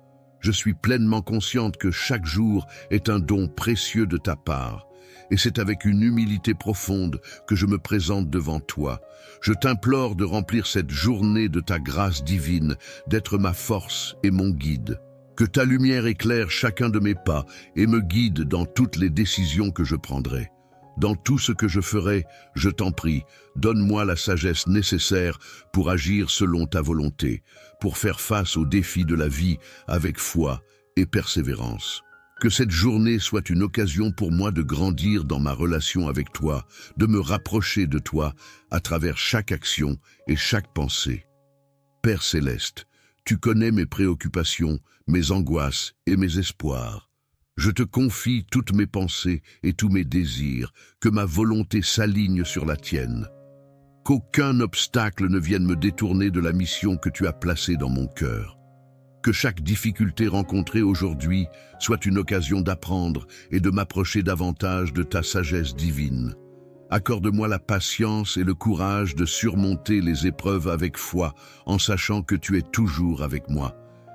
Je suis pleinement consciente que chaque jour est un don précieux de ta part. Et c'est avec une humilité profonde que je me présente devant toi. Je t'implore de remplir cette journée de ta grâce divine, d'être ma force et mon guide. Que ta lumière éclaire chacun de mes pas et me guide dans toutes les décisions que je prendrai. Dans tout ce que je ferai, je t'en prie, donne-moi la sagesse nécessaire pour agir selon ta volonté, pour faire face aux défis de la vie avec foi et persévérance. Que cette journée soit une occasion pour moi de grandir dans ma relation avec toi, de me rapprocher de toi à travers chaque action et chaque pensée. Père Céleste, tu connais mes préoccupations, mes angoisses et mes espoirs. Je te confie toutes mes pensées et tous mes désirs, que ma volonté s'aligne sur la tienne. Qu'aucun obstacle ne vienne me détourner de la mission que tu as placée dans mon cœur. Que chaque difficulté rencontrée aujourd'hui soit une occasion d'apprendre et de m'approcher davantage de ta sagesse divine. Accorde-moi la patience et le courage de surmonter les épreuves avec foi, en sachant que tu es toujours avec moi.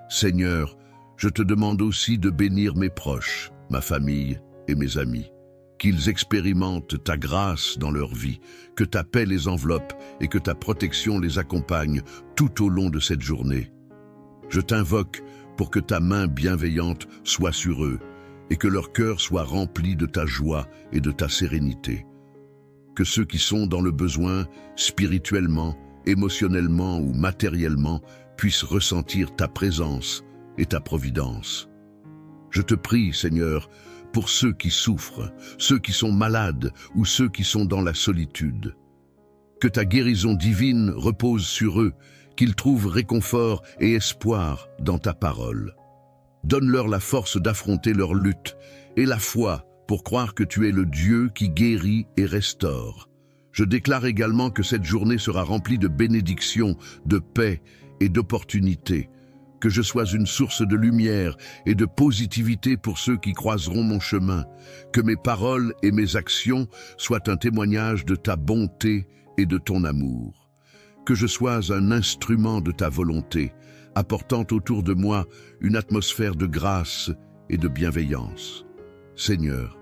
Seigneur, je te demande aussi de bénir mes proches, ma famille et mes amis. Qu'ils expérimentent ta grâce dans leur vie, que ta paix les enveloppe et que ta protection les accompagne tout au long de cette journée. Je t'invoque pour que ta main bienveillante soit sur eux et que leur cœur soit rempli de ta joie et de ta sérénité. Que ceux qui sont dans le besoin, spirituellement, émotionnellement ou matériellement, puissent ressentir ta présence et ta providence. Je te prie, Seigneur, pour ceux qui souffrent, ceux qui sont malades ou ceux qui sont dans la solitude. Que ta guérison divine repose sur eux, qu'ils trouvent réconfort et espoir dans ta parole. Donne-leur la force d'affronter leur lutte et la foi pour croire que tu es le Dieu qui guérit et restaure. Je déclare également que cette journée sera remplie de bénédictions, de paix et d'opportunités, que je sois une source de lumière et de positivité pour ceux qui croiseront mon chemin, que mes paroles et mes actions soient un témoignage de ta bonté et de ton amour. Que je sois un instrument de ta volonté, apportant autour de moi une atmosphère de grâce et de bienveillance. Seigneur,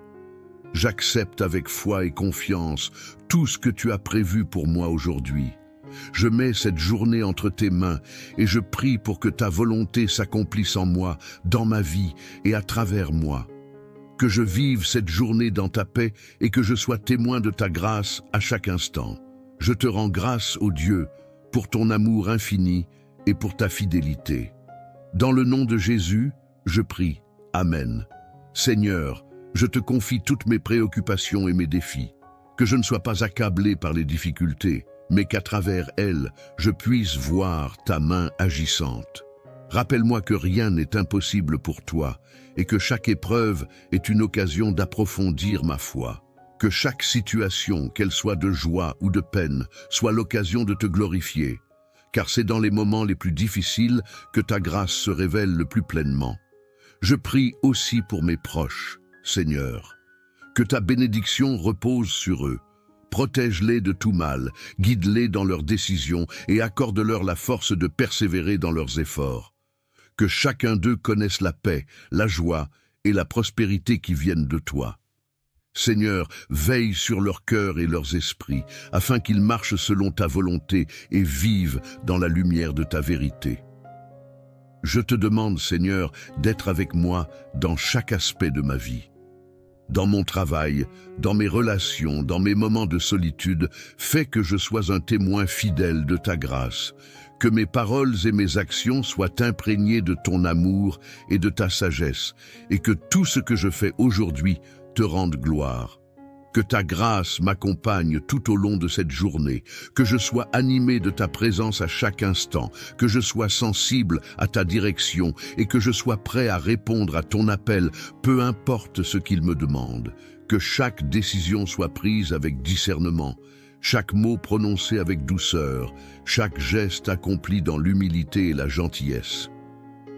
j'accepte avec foi et confiance tout ce que tu as prévu pour moi aujourd'hui. Je mets cette journée entre tes mains et je prie pour que ta volonté s'accomplisse en moi, dans ma vie et à travers moi. Que je vive cette journée dans ta paix et que je sois témoin de ta grâce à chaque instant. Je te rends grâce, ô Dieu, pour ton amour infini et pour ta fidélité. Dans le nom de Jésus, je prie. Amen. Seigneur, je te confie toutes mes préoccupations et mes défis. Que je ne sois pas accablé par les difficultés, mais qu'à travers elles, je puisse voir ta main agissante. Rappelle-moi que rien n'est impossible pour toi et que chaque épreuve est une occasion d'approfondir ma foi. Que chaque situation, qu'elle soit de joie ou de peine, soit l'occasion de te glorifier, car c'est dans les moments les plus difficiles que ta grâce se révèle le plus pleinement. Je prie aussi pour mes proches, Seigneur. Que ta bénédiction repose sur eux. Protège-les de tout mal, guide-les dans leurs décisions et accorde-leur la force de persévérer dans leurs efforts. Que chacun d'eux connaisse la paix, la joie et la prospérité qui viennent de toi. Seigneur, veille sur leurs cœurs et leurs esprits, afin qu'ils marchent selon ta volonté et vivent dans la lumière de ta vérité. Je te demande, Seigneur, d'être avec moi dans chaque aspect de ma vie. Dans mon travail, dans mes relations, dans mes moments de solitude, fais que je sois un témoin fidèle de ta grâce, que mes paroles et mes actions soient imprégnées de ton amour et de ta sagesse, et que tout ce que je fais aujourd'hui te rende gloire. Que ta grâce m'accompagne tout au long de cette journée, que je sois animé de ta présence à chaque instant, que je sois sensible à ta direction et que je sois prêt à répondre à ton appel, peu importe ce qu'il me demande. Que chaque décision soit prise avec discernement, chaque mot prononcé avec douceur, chaque geste accompli dans l'humilité et la gentillesse.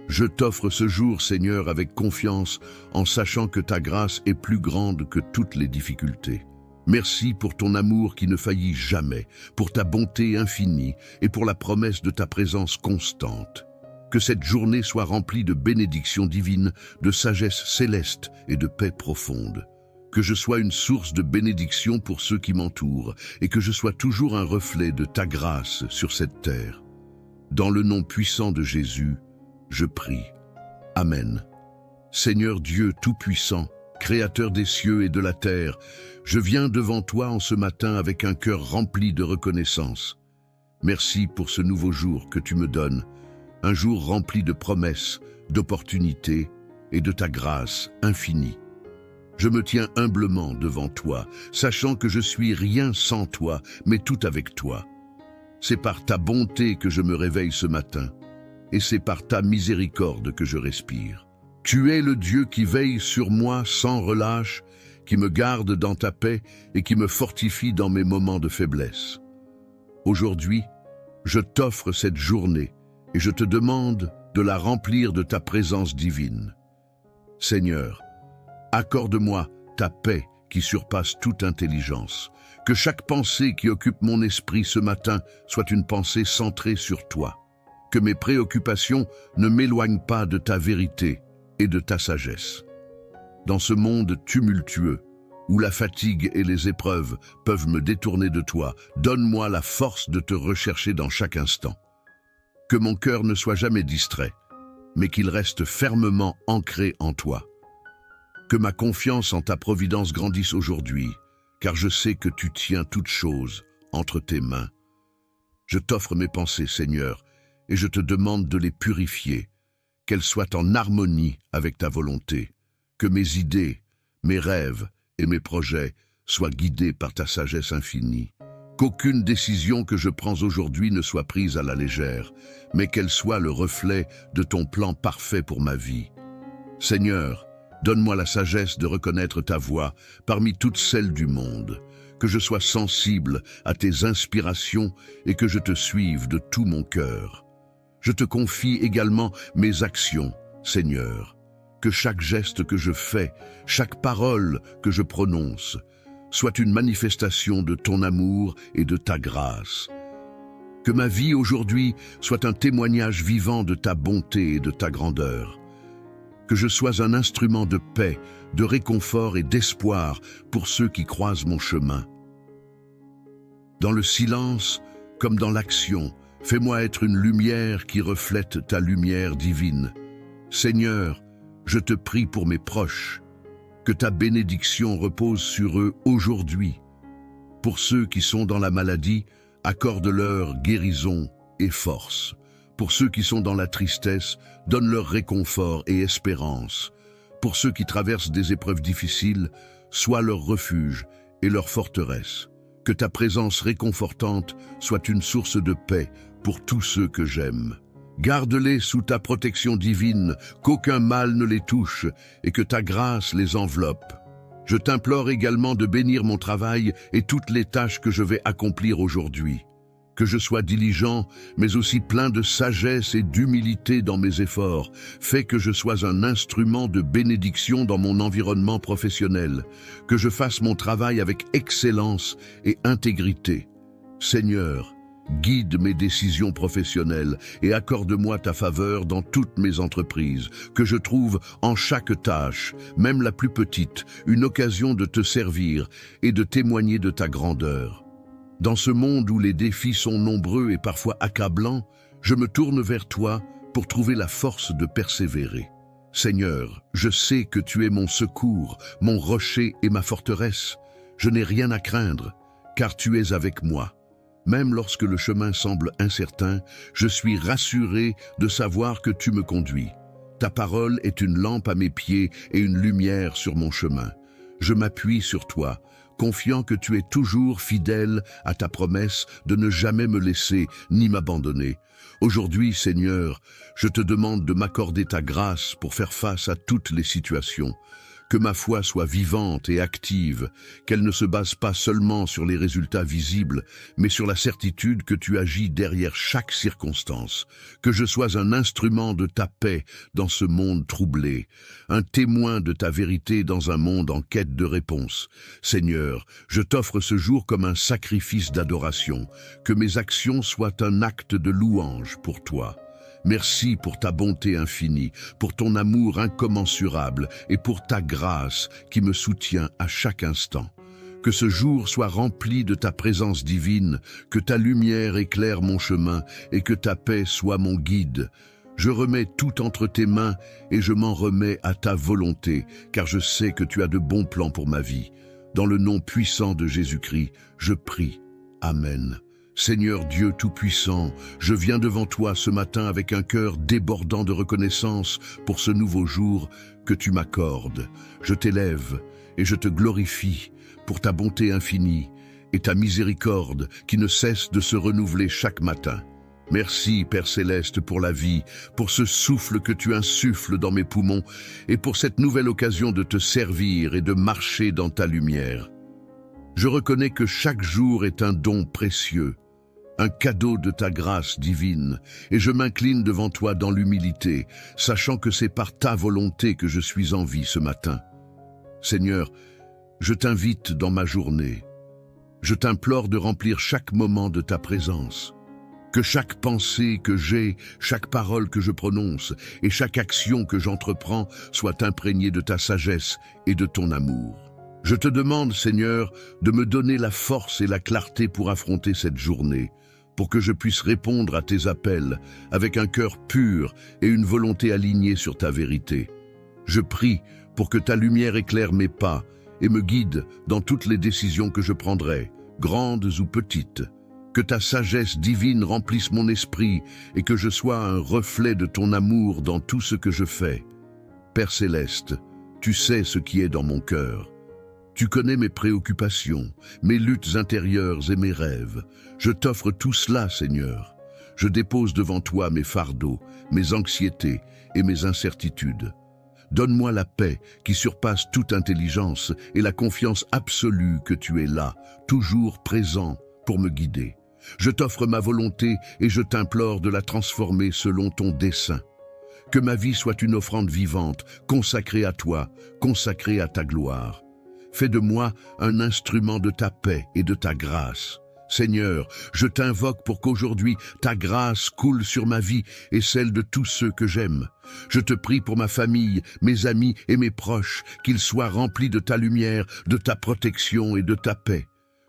Je t'offre ce jour, Seigneur, avec confiance, en sachant que ta grâce est plus grande que toutes les difficultés. Merci pour ton amour qui ne faillit jamais, pour ta bonté infinie et pour la promesse de ta présence constante. Que cette journée soit remplie de bénédictions divines, de sagesse céleste et de paix profonde. Que je sois une source de bénédiction pour ceux qui m'entourent et que je sois toujours un reflet de ta grâce sur cette terre. Dans le nom puissant de Jésus, je prie. Amen. Seigneur Dieu Tout-Puissant, Créateur des cieux et de la terre, je viens devant toi en ce matin avec un cœur rempli de reconnaissance. Merci pour ce nouveau jour que tu me donnes, un jour rempli de promesses, d'opportunités et de ta grâce infinie. Je me tiens humblement devant toi, sachant que je suis rien sans toi, mais tout avec toi. C'est par ta bonté que je me réveille ce matin, et c'est par ta miséricorde que je respire. Tu es le Dieu qui veille sur moi sans relâche, qui me garde dans ta paix et qui me fortifie dans mes moments de faiblesse. Aujourd'hui, je t'offre cette journée et je te demande de la remplir de ta présence divine. Seigneur, accorde-moi ta paix qui surpasse toute intelligence. Que chaque pensée qui occupe mon esprit ce matin soit une pensée centrée sur toi. Que mes préoccupations ne m'éloignent pas de ta vérité et de ta sagesse. Dans ce monde tumultueux, où la fatigue et les épreuves peuvent me détourner de toi, donne-moi la force de te rechercher dans chaque instant. Que mon cœur ne soit jamais distrait, mais qu'il reste fermement ancré en toi. Que ma confiance en ta providence grandisse aujourd'hui, car je sais que tu tiens toutes choses entre tes mains. Je t'offre mes pensées, Seigneur, et je te demande de les purifier, qu'elles soient en harmonie avec ta volonté, que mes idées, mes rêves et mes projets soient guidés par ta sagesse infinie, qu'aucune décision que je prends aujourd'hui ne soit prise à la légère, mais qu'elle soit le reflet de ton plan parfait pour ma vie. Seigneur, donne-moi la sagesse de reconnaître ta voix parmi toutes celles du monde, que je sois sensible à tes inspirations et que je te suive de tout mon cœur. Je te confie également mes actions, Seigneur, que chaque geste que je fais, chaque parole que je prononce, soit une manifestation de ton amour et de ta grâce. Que ma vie aujourd'hui soit un témoignage vivant de ta bonté et de ta grandeur. Que je sois un instrument de paix, de réconfort et d'espoir pour ceux qui croisent mon chemin. Dans le silence, comme dans l'action, fais-moi être une lumière qui reflète ta lumière divine. Seigneur, je te prie pour mes proches, que ta bénédiction repose sur eux aujourd'hui. Pour ceux qui sont dans la maladie, accorde-leur guérison et force. Pour ceux qui sont dans la tristesse, donne-leur réconfort et espérance. Pour ceux qui traversent des épreuves difficiles, sois leur refuge et leur forteresse. Que ta présence réconfortante soit une source de paix pour tous ceux que j'aime. Garde-les sous ta protection divine, qu'aucun mal ne les touche et que ta grâce les enveloppe. Je t'implore également de bénir mon travail et toutes les tâches que je vais accomplir aujourd'hui. Que je sois diligent, mais aussi plein de sagesse et d'humilité dans mes efforts. Fais que je sois un instrument de bénédiction dans mon environnement professionnel. Que je fasse mon travail avec excellence et intégrité. Seigneur, guide mes décisions professionnelles et accorde-moi ta faveur dans toutes mes entreprises, que je trouve en chaque tâche, même la plus petite, une occasion de te servir et de témoigner de ta grandeur. Dans ce monde où les défis sont nombreux et parfois accablants, je me tourne vers toi pour trouver la force de persévérer. Seigneur, je sais que tu es mon secours, mon rocher et ma forteresse. Je n'ai rien à craindre, car tu es avec moi. Même lorsque le chemin semble incertain, je suis rassuré de savoir que tu me conduis. Ta parole est une lampe à mes pieds et une lumière sur mon chemin. Je m'appuie sur toi, confiant que tu es toujours fidèle à ta promesse de ne jamais me laisser ni m'abandonner. Aujourd'hui, Seigneur, je te demande de m'accorder ta grâce pour faire face à toutes les situations. Que ma foi soit vivante et active, qu'elle ne se base pas seulement sur les résultats visibles, mais sur la certitude que tu agis derrière chaque circonstance. Que je sois un instrument de ta paix dans ce monde troublé, un témoin de ta vérité dans un monde en quête de réponse. Seigneur, je t'offre ce jour comme un sacrifice d'adoration, que mes actions soient un acte de louange pour toi. Merci pour ta bonté infinie, pour ton amour incommensurable et pour ta grâce qui me soutient à chaque instant. Que ce jour soit rempli de ta présence divine, que ta lumière éclaire mon chemin et que ta paix soit mon guide. Je remets tout entre tes mains et je m'en remets à ta volonté, car je sais que tu as de bons plans pour ma vie. Dans le nom puissant de Jésus-Christ, je prie. Amen. Seigneur Dieu Tout-Puissant, je viens devant toi ce matin avec un cœur débordant de reconnaissance pour ce nouveau jour que tu m'accordes. Je t'élève et je te glorifie pour ta bonté infinie et ta miséricorde qui ne cesse de se renouveler chaque matin. Merci, Père Céleste, pour la vie, pour ce souffle que tu insuffles dans mes poumons et pour cette nouvelle occasion de te servir et de marcher dans ta lumière. Je reconnais que chaque jour est un don précieux, un cadeau de ta grâce divine, et je m'incline devant toi dans l'humilité, sachant que c'est par ta volonté que je suis en vie ce matin. Seigneur, je t'invite dans ma journée. Je t'implore de remplir chaque moment de ta présence. Que chaque pensée que j'ai, chaque parole que je prononce et chaque action que j'entreprends soit imprégnée de ta sagesse et de ton amour. Je te demande, Seigneur, de me donner la force et la clarté pour affronter cette journée, pour que je puisse répondre à tes appels avec un cœur pur et une volonté alignée sur ta vérité. Je prie pour que ta lumière éclaire mes pas et me guide dans toutes les décisions que je prendrai, grandes ou petites. Que ta sagesse divine remplisse mon esprit et que je sois un reflet de ton amour dans tout ce que je fais. Père Céleste, tu sais ce qui est dans mon cœur. Tu connais mes préoccupations, mes luttes intérieures et mes rêves. Je t'offre tout cela, Seigneur. Je dépose devant toi mes fardeaux, mes anxiétés et mes incertitudes. Donne-moi la paix qui surpasse toute intelligence et la confiance absolue que tu es là, toujours présent pour me guider. Je t'offre ma volonté et je t'implore de la transformer selon ton dessein. Que ma vie soit une offrande vivante, consacrée à toi, consacrée à ta gloire. Fais de moi un instrument de ta paix et de ta grâce. Seigneur, je t'invoque pour qu'aujourd'hui ta grâce coule sur ma vie et celle de tous ceux que j'aime. Je te prie pour ma famille, mes amis et mes proches, qu'ils soient remplis de ta lumière, de ta protection et de ta paix.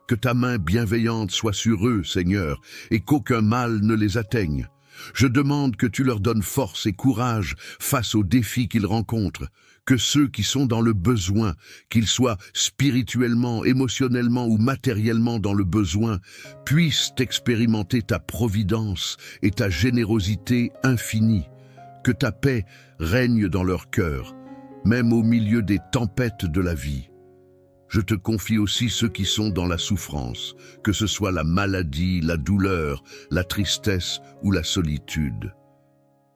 Que ta main bienveillante soit sur eux, Seigneur, et qu'aucun mal ne les atteigne. Je demande que tu leur donnes force et courage face aux défis qu'ils rencontrent, que ceux qui sont dans le besoin, qu'ils soient spirituellement, émotionnellement ou matériellement dans le besoin, puissent expérimenter ta providence et ta générosité infinie. Que ta paix règne dans leur cœur, même au milieu des tempêtes de la vie. Je te confie aussi ceux qui sont dans la souffrance, que ce soit la maladie, la douleur, la tristesse ou la solitude.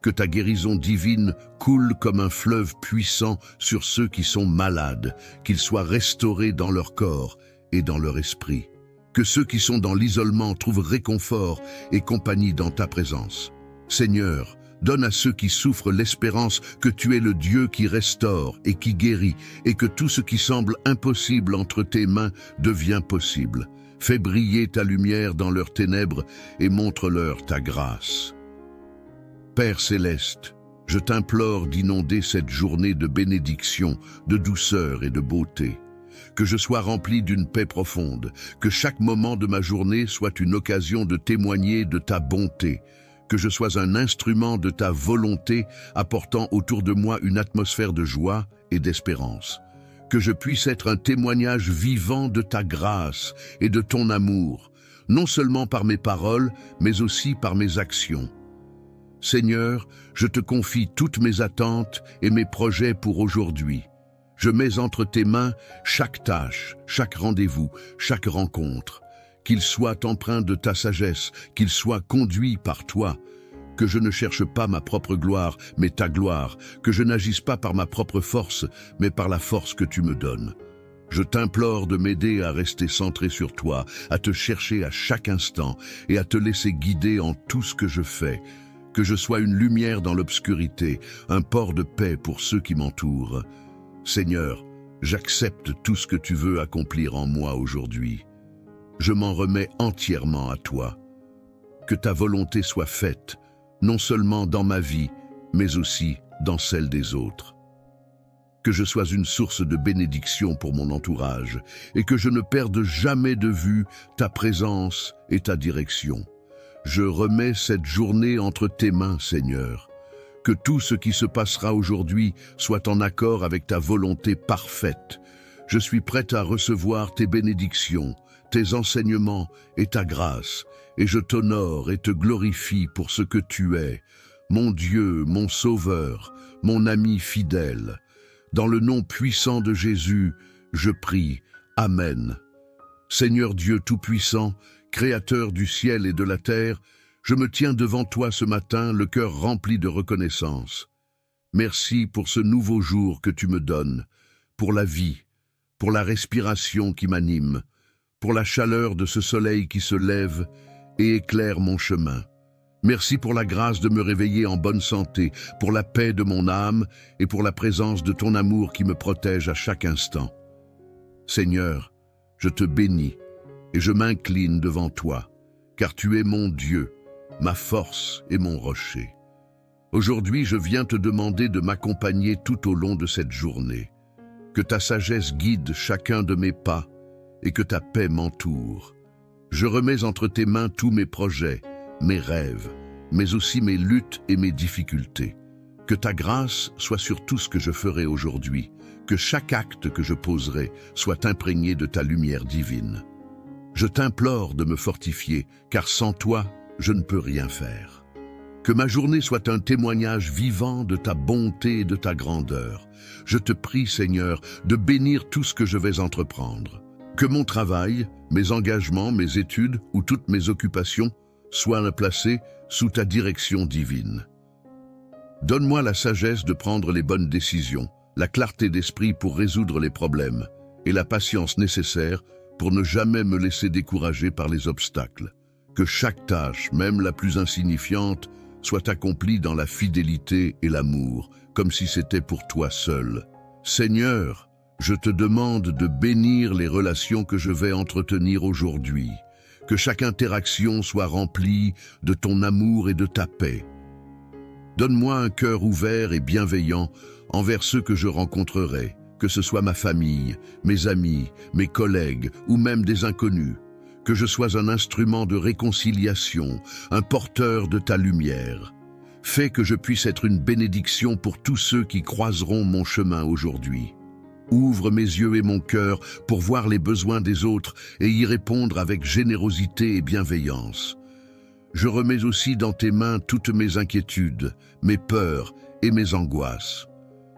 Que ta guérison divine coule comme un fleuve puissant sur ceux qui sont malades, qu'ils soient restaurés dans leur corps et dans leur esprit. Que ceux qui sont dans l'isolement trouvent réconfort et compagnie dans ta présence. Seigneur, donne à ceux qui souffrent l'espérance que tu es le Dieu qui restaure et qui guérit, et que tout ce qui semble impossible entre tes mains devient possible. Fais briller ta lumière dans leurs ténèbres et montre-leur ta grâce. Père céleste, je t'implore d'inonder cette journée de bénédiction, de douceur et de beauté. Que je sois rempli d'une paix profonde, que chaque moment de ma journée soit une occasion de témoigner de ta bonté, que je sois un instrument de ta volonté apportant autour de moi une atmosphère de joie et d'espérance. Que je puisse être un témoignage vivant de ta grâce et de ton amour, non seulement par mes paroles, mais aussi par mes actions. Seigneur, je te confie toutes mes attentes et mes projets pour aujourd'hui. Je mets entre tes mains chaque tâche, chaque rendez-vous, chaque rencontre. Qu'il soit empreint de ta sagesse, qu'il soit conduit par toi, que je ne cherche pas ma propre gloire, mais ta gloire, que je n'agisse pas par ma propre force, mais par la force que tu me donnes. Je t'implore de m'aider à rester centré sur toi, à te chercher à chaque instant et à te laisser guider en tout ce que je fais, que je sois une lumière dans l'obscurité, un port de paix pour ceux qui m'entourent. Seigneur, j'accepte tout ce que tu veux accomplir en moi aujourd'hui. Je m'en remets entièrement à toi. Que ta volonté soit faite, non seulement dans ma vie, mais aussi dans celle des autres. Que je sois une source de bénédiction pour mon entourage et que je ne perde jamais de vue ta présence et ta direction. Je remets cette journée entre tes mains, Seigneur. Que tout ce qui se passera aujourd'hui soit en accord avec ta volonté parfaite. Je suis prête à recevoir tes bénédictions, tes enseignements et ta grâce, et je t'honore et te glorifie pour ce que tu es, mon Dieu, mon Sauveur, mon ami fidèle. Dans le nom puissant de Jésus, je prie. Amen. Seigneur Dieu Tout-Puissant, Créateur du ciel et de la terre, je me tiens devant toi ce matin, le cœur rempli de reconnaissance. Merci pour ce nouveau jour que tu me donnes, pour la vie, pour la respiration qui m'anime, pour la chaleur de ce soleil qui se lève et éclaire mon chemin. Merci pour la grâce de me réveiller en bonne santé, pour la paix de mon âme et pour la présence de ton amour qui me protège à chaque instant. Seigneur, je te bénis et je m'incline devant toi, car tu es mon Dieu, ma force et mon rocher. Aujourd'hui, je viens te demander de m'accompagner tout au long de cette journée. Que ta sagesse guide chacun de mes pas et que ta paix m'entoure. Je remets entre tes mains tous mes projets, mes rêves, mais aussi mes luttes et mes difficultés. Que ta grâce soit sur tout ce que je ferai aujourd'hui, que chaque acte que je poserai soit imprégné de ta lumière divine. Je t'implore de me fortifier, car sans toi, je ne peux rien faire. Que ma journée soit un témoignage vivant de ta bonté et de ta grandeur. Je te prie, Seigneur, de bénir tout ce que je vais entreprendre. Que mon travail, mes engagements, mes études ou toutes mes occupations soient placés sous ta direction divine. Donne-moi la sagesse de prendre les bonnes décisions, la clarté d'esprit pour résoudre les problèmes et la patience nécessaire pour ne jamais me laisser décourager par les obstacles. Que chaque tâche, même la plus insignifiante, soit accomplie dans la fidélité et l'amour, comme si c'était pour toi seul. Seigneur, Je te demande de bénir les relations que je vais entretenir aujourd'hui, que chaque interaction soit remplie de ton amour et de ta paix. Donne-moi un cœur ouvert et bienveillant envers ceux que je rencontrerai, que ce soit ma famille, mes amis, mes collègues ou même des inconnus. Que je sois un instrument de réconciliation, un porteur de ta lumière. Fais que je puisse être une bénédiction pour tous ceux qui croiseront mon chemin aujourd'hui. Ouvre mes yeux et mon cœur pour voir les besoins des autres et y répondre avec générosité et bienveillance. Je remets aussi dans tes mains toutes mes inquiétudes, mes peurs et mes angoisses.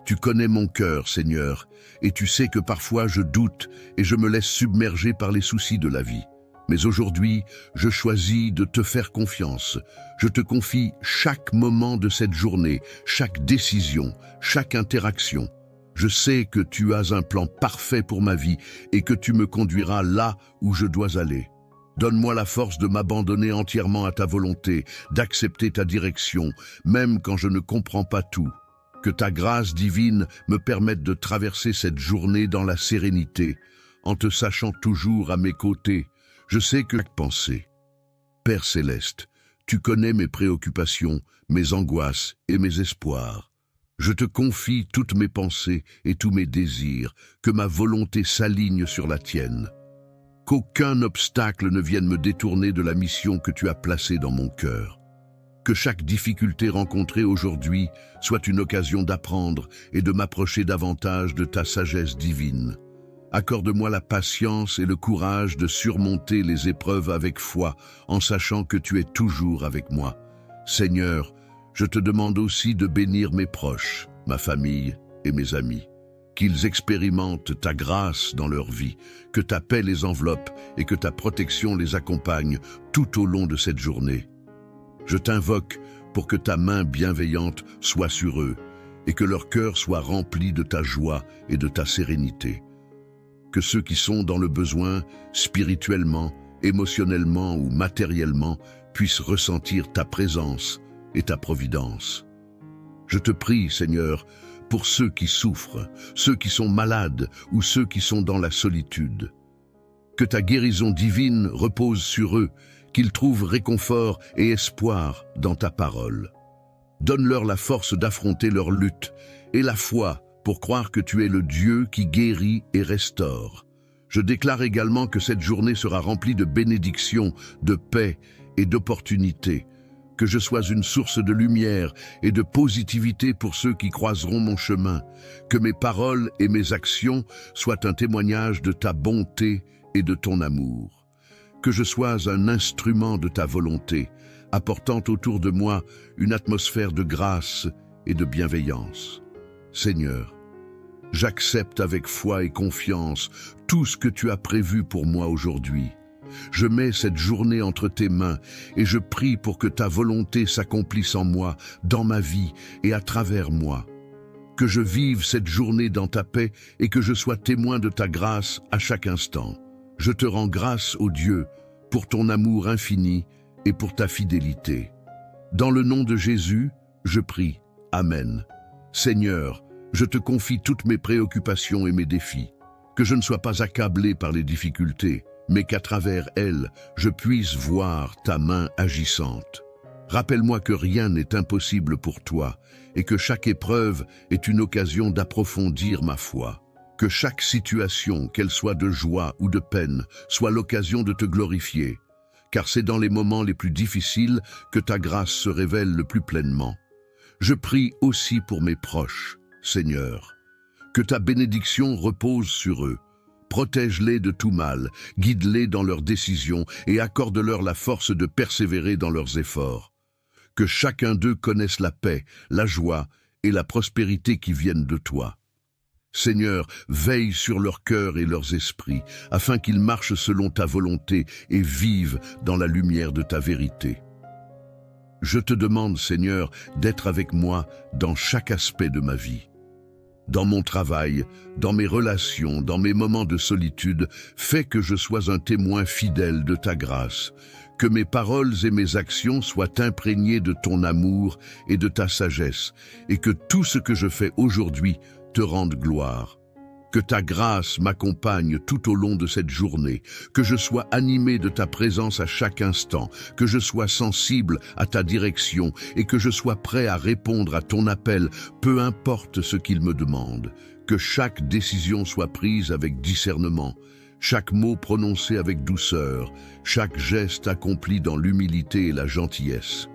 Tu connais mon cœur, Seigneur, et tu sais que parfois je doute et je me laisse submerger par les soucis de la vie. Mais aujourd'hui, je choisis de te faire confiance. Je te confie chaque moment de cette journée, chaque décision, chaque interaction. Je sais que tu as un plan parfait pour ma vie et que tu me conduiras là où je dois aller. Donne-moi la force de m'abandonner entièrement à ta volonté, d'accepter ta direction, même quand je ne comprends pas tout. Que ta grâce divine me permette de traverser cette journée dans la sérénité, en te sachant toujours à mes côtés. Je sais que chaque pensée. Père céleste, tu connais mes préoccupations, mes angoisses et mes espoirs. Je te confie toutes mes pensées et tous mes désirs, que ma volonté s'aligne sur la tienne. Qu'aucun obstacle ne vienne me détourner de la mission que tu as placée dans mon cœur. Que chaque difficulté rencontrée aujourd'hui soit une occasion d'apprendre et de m'approcher davantage de ta sagesse divine. Accorde-moi la patience et le courage de surmonter les épreuves avec foi, en sachant que tu es toujours avec moi. Seigneur, je te demande aussi de bénir mes proches, ma famille et mes amis. Qu'ils expérimentent ta grâce dans leur vie, que ta paix les enveloppe et que ta protection les accompagne tout au long de cette journée. Je t'invoque pour que ta main bienveillante soit sur eux et que leur cœur soit rempli de ta joie et de ta sérénité. Que ceux qui sont dans le besoin, spirituellement, émotionnellement ou matériellement, puissent ressentir ta présence et ta providence. Je te prie, Seigneur, pour ceux qui souffrent, ceux qui sont malades ou ceux qui sont dans la solitude. Que ta guérison divine repose sur eux, qu'ils trouvent réconfort et espoir dans ta parole. Donne-leur la force d'affronter leur lutte et la foi pour croire que tu es le Dieu qui guérit et restaure. Je déclare également que cette journée sera remplie de bénédictions, de paix et d'opportunités, que je sois une source de lumière et de positivité pour ceux qui croiseront mon chemin, que mes paroles et mes actions soient un témoignage de ta bonté et de ton amour, que je sois un instrument de ta volonté, apportant autour de moi une atmosphère de grâce et de bienveillance. Seigneur, j'accepte avec foi et confiance tout ce que tu as prévu pour moi aujourd'hui. Je mets cette journée entre tes mains et je prie pour que ta volonté s'accomplisse en moi, dans ma vie et à travers moi. Que je vive cette journée dans ta paix et que je sois témoin de ta grâce à chaque instant. Je te rends grâce, ô Dieu, pour ton amour infini et pour ta fidélité. Dans le nom de Jésus, je prie. Amen. Seigneur, je te confie toutes mes préoccupations et mes défis. Que je ne sois pas accablé par les difficultés, mais qu'à travers elles, je puisse voir ta main agissante. Rappelle-moi que rien n'est impossible pour toi et que chaque épreuve est une occasion d'approfondir ma foi. Que chaque situation, qu'elle soit de joie ou de peine, soit l'occasion de te glorifier, car c'est dans les moments les plus difficiles que ta grâce se révèle le plus pleinement. Je prie aussi pour mes proches, Seigneur. Que ta bénédiction repose sur eux. Protège-les de tout mal, guide-les dans leurs décisions et accorde-leur la force de persévérer dans leurs efforts. Que chacun d'eux connaisse la paix, la joie et la prospérité qui viennent de toi. Seigneur, veille sur leurs cœurs et leurs esprits, afin qu'ils marchent selon ta volonté et vivent dans la lumière de ta vérité. Je te demande, Seigneur, d'être avec moi dans chaque aspect de ma vie. Dans mon travail, dans mes relations, dans mes moments de solitude, fais que je sois un témoin fidèle de ta grâce, que mes paroles et mes actions soient imprégnées de ton amour et de ta sagesse, et que tout ce que je fais aujourd'hui te rende gloire. Que ta grâce m'accompagne tout au long de cette journée, que je sois animé de ta présence à chaque instant, que je sois sensible à ta direction et que je sois prêt à répondre à ton appel, peu importe ce qu'il me demande. Que chaque décision soit prise avec discernement, chaque mot prononcé avec douceur, chaque geste accompli dans l'humilité et la gentillesse.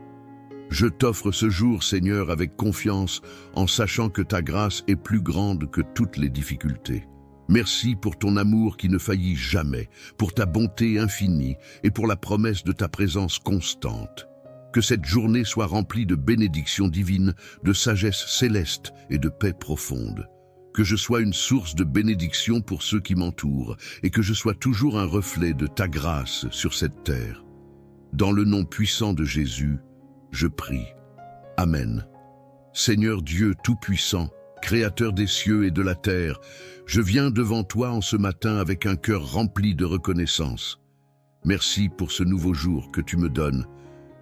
Je t'offre ce jour, Seigneur, avec confiance, en sachant que ta grâce est plus grande que toutes les difficultés. Merci pour ton amour qui ne faillit jamais, pour ta bonté infinie et pour la promesse de ta présence constante. Que cette journée soit remplie de bénédictions divines, de sagesse céleste et de paix profonde. Que je sois une source de bénédiction pour ceux qui m'entourent et que je sois toujours un reflet de ta grâce sur cette terre. Dans le nom puissant de Jésus, je prie. Amen. Seigneur Dieu Tout-Puissant, Créateur des cieux et de la terre, je viens devant toi en ce matin avec un cœur rempli de reconnaissance. Merci pour ce nouveau jour que tu me donnes,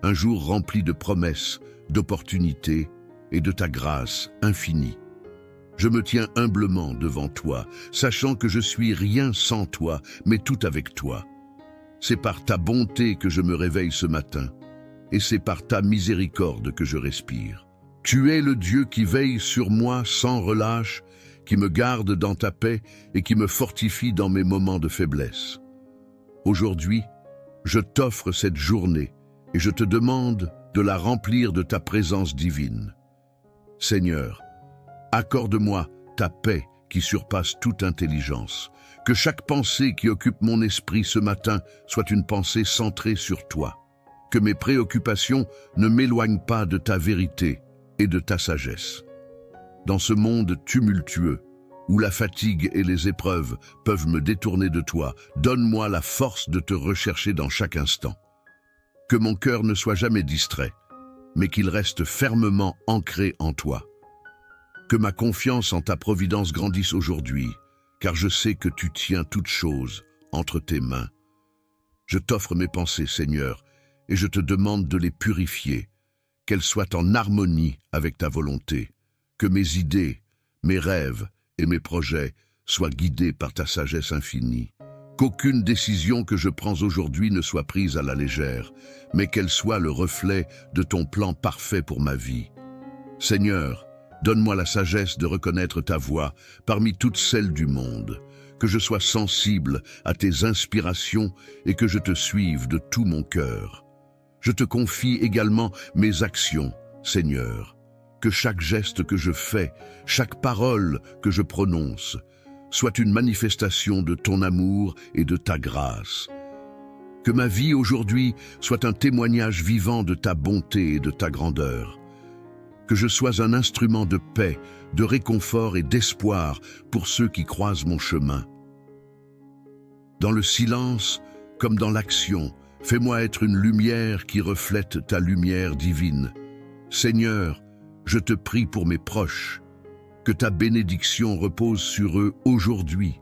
un jour rempli de promesses, d'opportunités et de ta grâce infinie. Je me tiens humblement devant toi, sachant que je suis rien sans toi, mais tout avec toi. C'est par ta bonté que je me réveille ce matin, et c'est par ta miséricorde que je respire. Tu es le Dieu qui veille sur moi sans relâche, qui me garde dans ta paix et qui me fortifie dans mes moments de faiblesse. Aujourd'hui, je t'offre cette journée et je te demande de la remplir de ta présence divine. Seigneur, accorde-moi ta paix qui surpasse toute intelligence. Que chaque pensée qui occupe mon esprit ce matin soit une pensée centrée sur toi. Que mes préoccupations ne m'éloignent pas de ta vérité et de ta sagesse. Dans ce monde tumultueux, où la fatigue et les épreuves peuvent me détourner de toi, donne-moi la force de te rechercher dans chaque instant. Que mon cœur ne soit jamais distrait, mais qu'il reste fermement ancré en toi. Que ma confiance en ta providence grandisse aujourd'hui, car je sais que tu tiens toutes choses entre tes mains. Je t'offre mes pensées, Seigneur, et je te demande de les purifier, qu'elles soient en harmonie avec ta volonté, que mes idées, mes rêves et mes projets soient guidés par ta sagesse infinie, qu'aucune décision que je prends aujourd'hui ne soit prise à la légère, mais qu'elle soit le reflet de ton plan parfait pour ma vie. Seigneur, donne-moi la sagesse de reconnaître ta voix parmi toutes celles du monde, que je sois sensible à tes inspirations et que je te suive de tout mon cœur. Je te confie également mes actions, Seigneur, que chaque geste que je fais, chaque parole que je prononce, soit une manifestation de ton amour et de ta grâce. Que ma vie aujourd'hui soit un témoignage vivant de ta bonté et de ta grandeur. Que je sois un instrument de paix, de réconfort et d'espoir pour ceux qui croisent mon chemin. Dans le silence, comme dans l'action, fais-moi être une lumière qui reflète ta lumière divine. Seigneur, je te prie pour mes proches, que ta bénédiction repose sur eux aujourd'hui.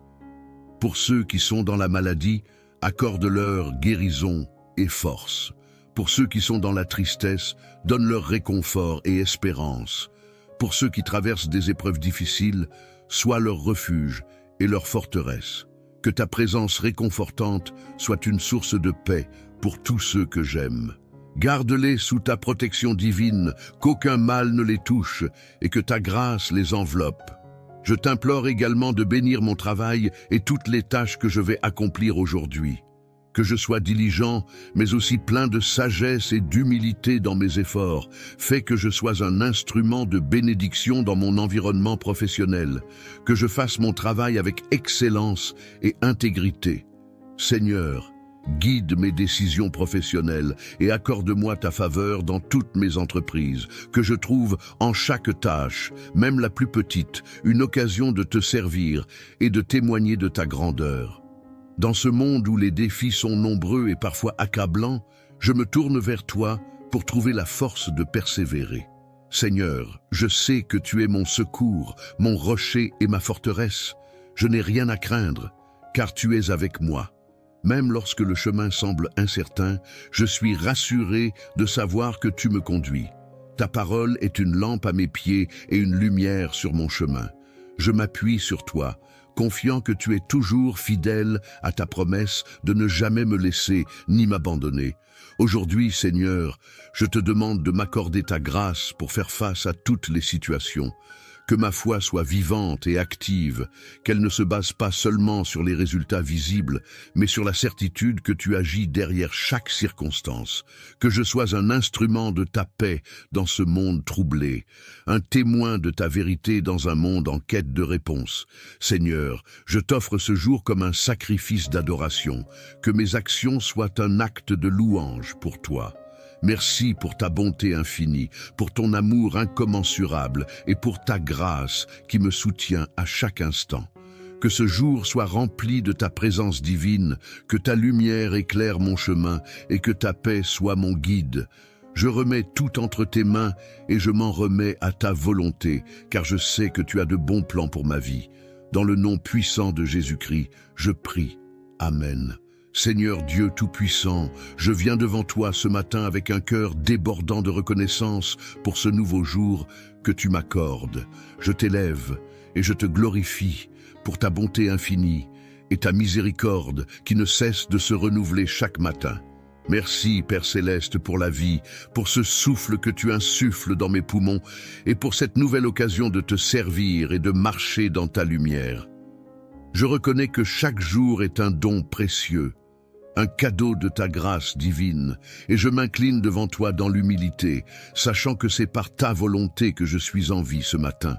Pour ceux qui sont dans la maladie, accorde-leur guérison et force. Pour ceux qui sont dans la tristesse, donne-leur réconfort et espérance. Pour ceux qui traversent des épreuves difficiles, sois leur refuge et leur forteresse. Que ta présence réconfortante soit une source de paix pour tous ceux que j'aime. Garde-les sous ta protection divine, qu'aucun mal ne les touche et que ta grâce les enveloppe. Je t'implore également de bénir mon travail et toutes les tâches que je vais accomplir aujourd'hui. Que je sois diligent, mais aussi plein de sagesse et d'humilité dans mes efforts. Fais que je sois un instrument de bénédiction dans mon environnement professionnel. Que je fasse mon travail avec excellence et intégrité. Seigneur, guide mes décisions professionnelles et accorde-moi ta faveur dans toutes mes entreprises. Que je trouve en chaque tâche, même la plus petite, une occasion de te servir et de témoigner de ta grandeur. Dans ce monde où les défis sont nombreux et parfois accablants, je me tourne vers toi pour trouver la force de persévérer. Seigneur, je sais que tu es mon secours, mon rocher et ma forteresse. Je n'ai rien à craindre, car tu es avec moi. Même lorsque le chemin semble incertain, je suis rassuré de savoir que tu me conduis. Ta parole est une lampe à mes pieds et une lumière sur mon chemin. Je m'appuie sur toi, confiant que tu es toujours fidèle à ta promesse de ne jamais me laisser ni m'abandonner. Aujourd'hui, Seigneur, je te demande de m'accorder ta grâce pour faire face à toutes les situations. Que ma foi soit vivante et active, qu'elle ne se base pas seulement sur les résultats visibles, mais sur la certitude que tu agis derrière chaque circonstance. Que je sois un instrument de ta paix dans ce monde troublé, un témoin de ta vérité dans un monde en quête de réponse. Seigneur, je t'offre ce jour comme un sacrifice d'adoration, que mes actions soient un acte de louange pour toi. Merci pour ta bonté infinie, pour ton amour incommensurable et pour ta grâce qui me soutient à chaque instant. Que ce jour soit rempli de ta présence divine, que ta lumière éclaire mon chemin et que ta paix soit mon guide. Je remets tout entre tes mains et je m'en remets à ta volonté, car je sais que tu as de bons plans pour ma vie. Dans le nom puissant de Jésus-Christ, je prie. Amen. Seigneur Dieu Tout-Puissant, je viens devant toi ce matin avec un cœur débordant de reconnaissance pour ce nouveau jour que tu m'accordes. Je t'élève et je te glorifie pour ta bonté infinie et ta miséricorde qui ne cesse de se renouveler chaque matin. Merci, Père Céleste, pour la vie, pour ce souffle que tu insuffles dans mes poumons et pour cette nouvelle occasion de te servir et de marcher dans ta lumière. Je reconnais que chaque jour est un don précieux, un cadeau de ta grâce divine, et je m'incline devant toi dans l'humilité, sachant que c'est par ta volonté que je suis en vie ce matin.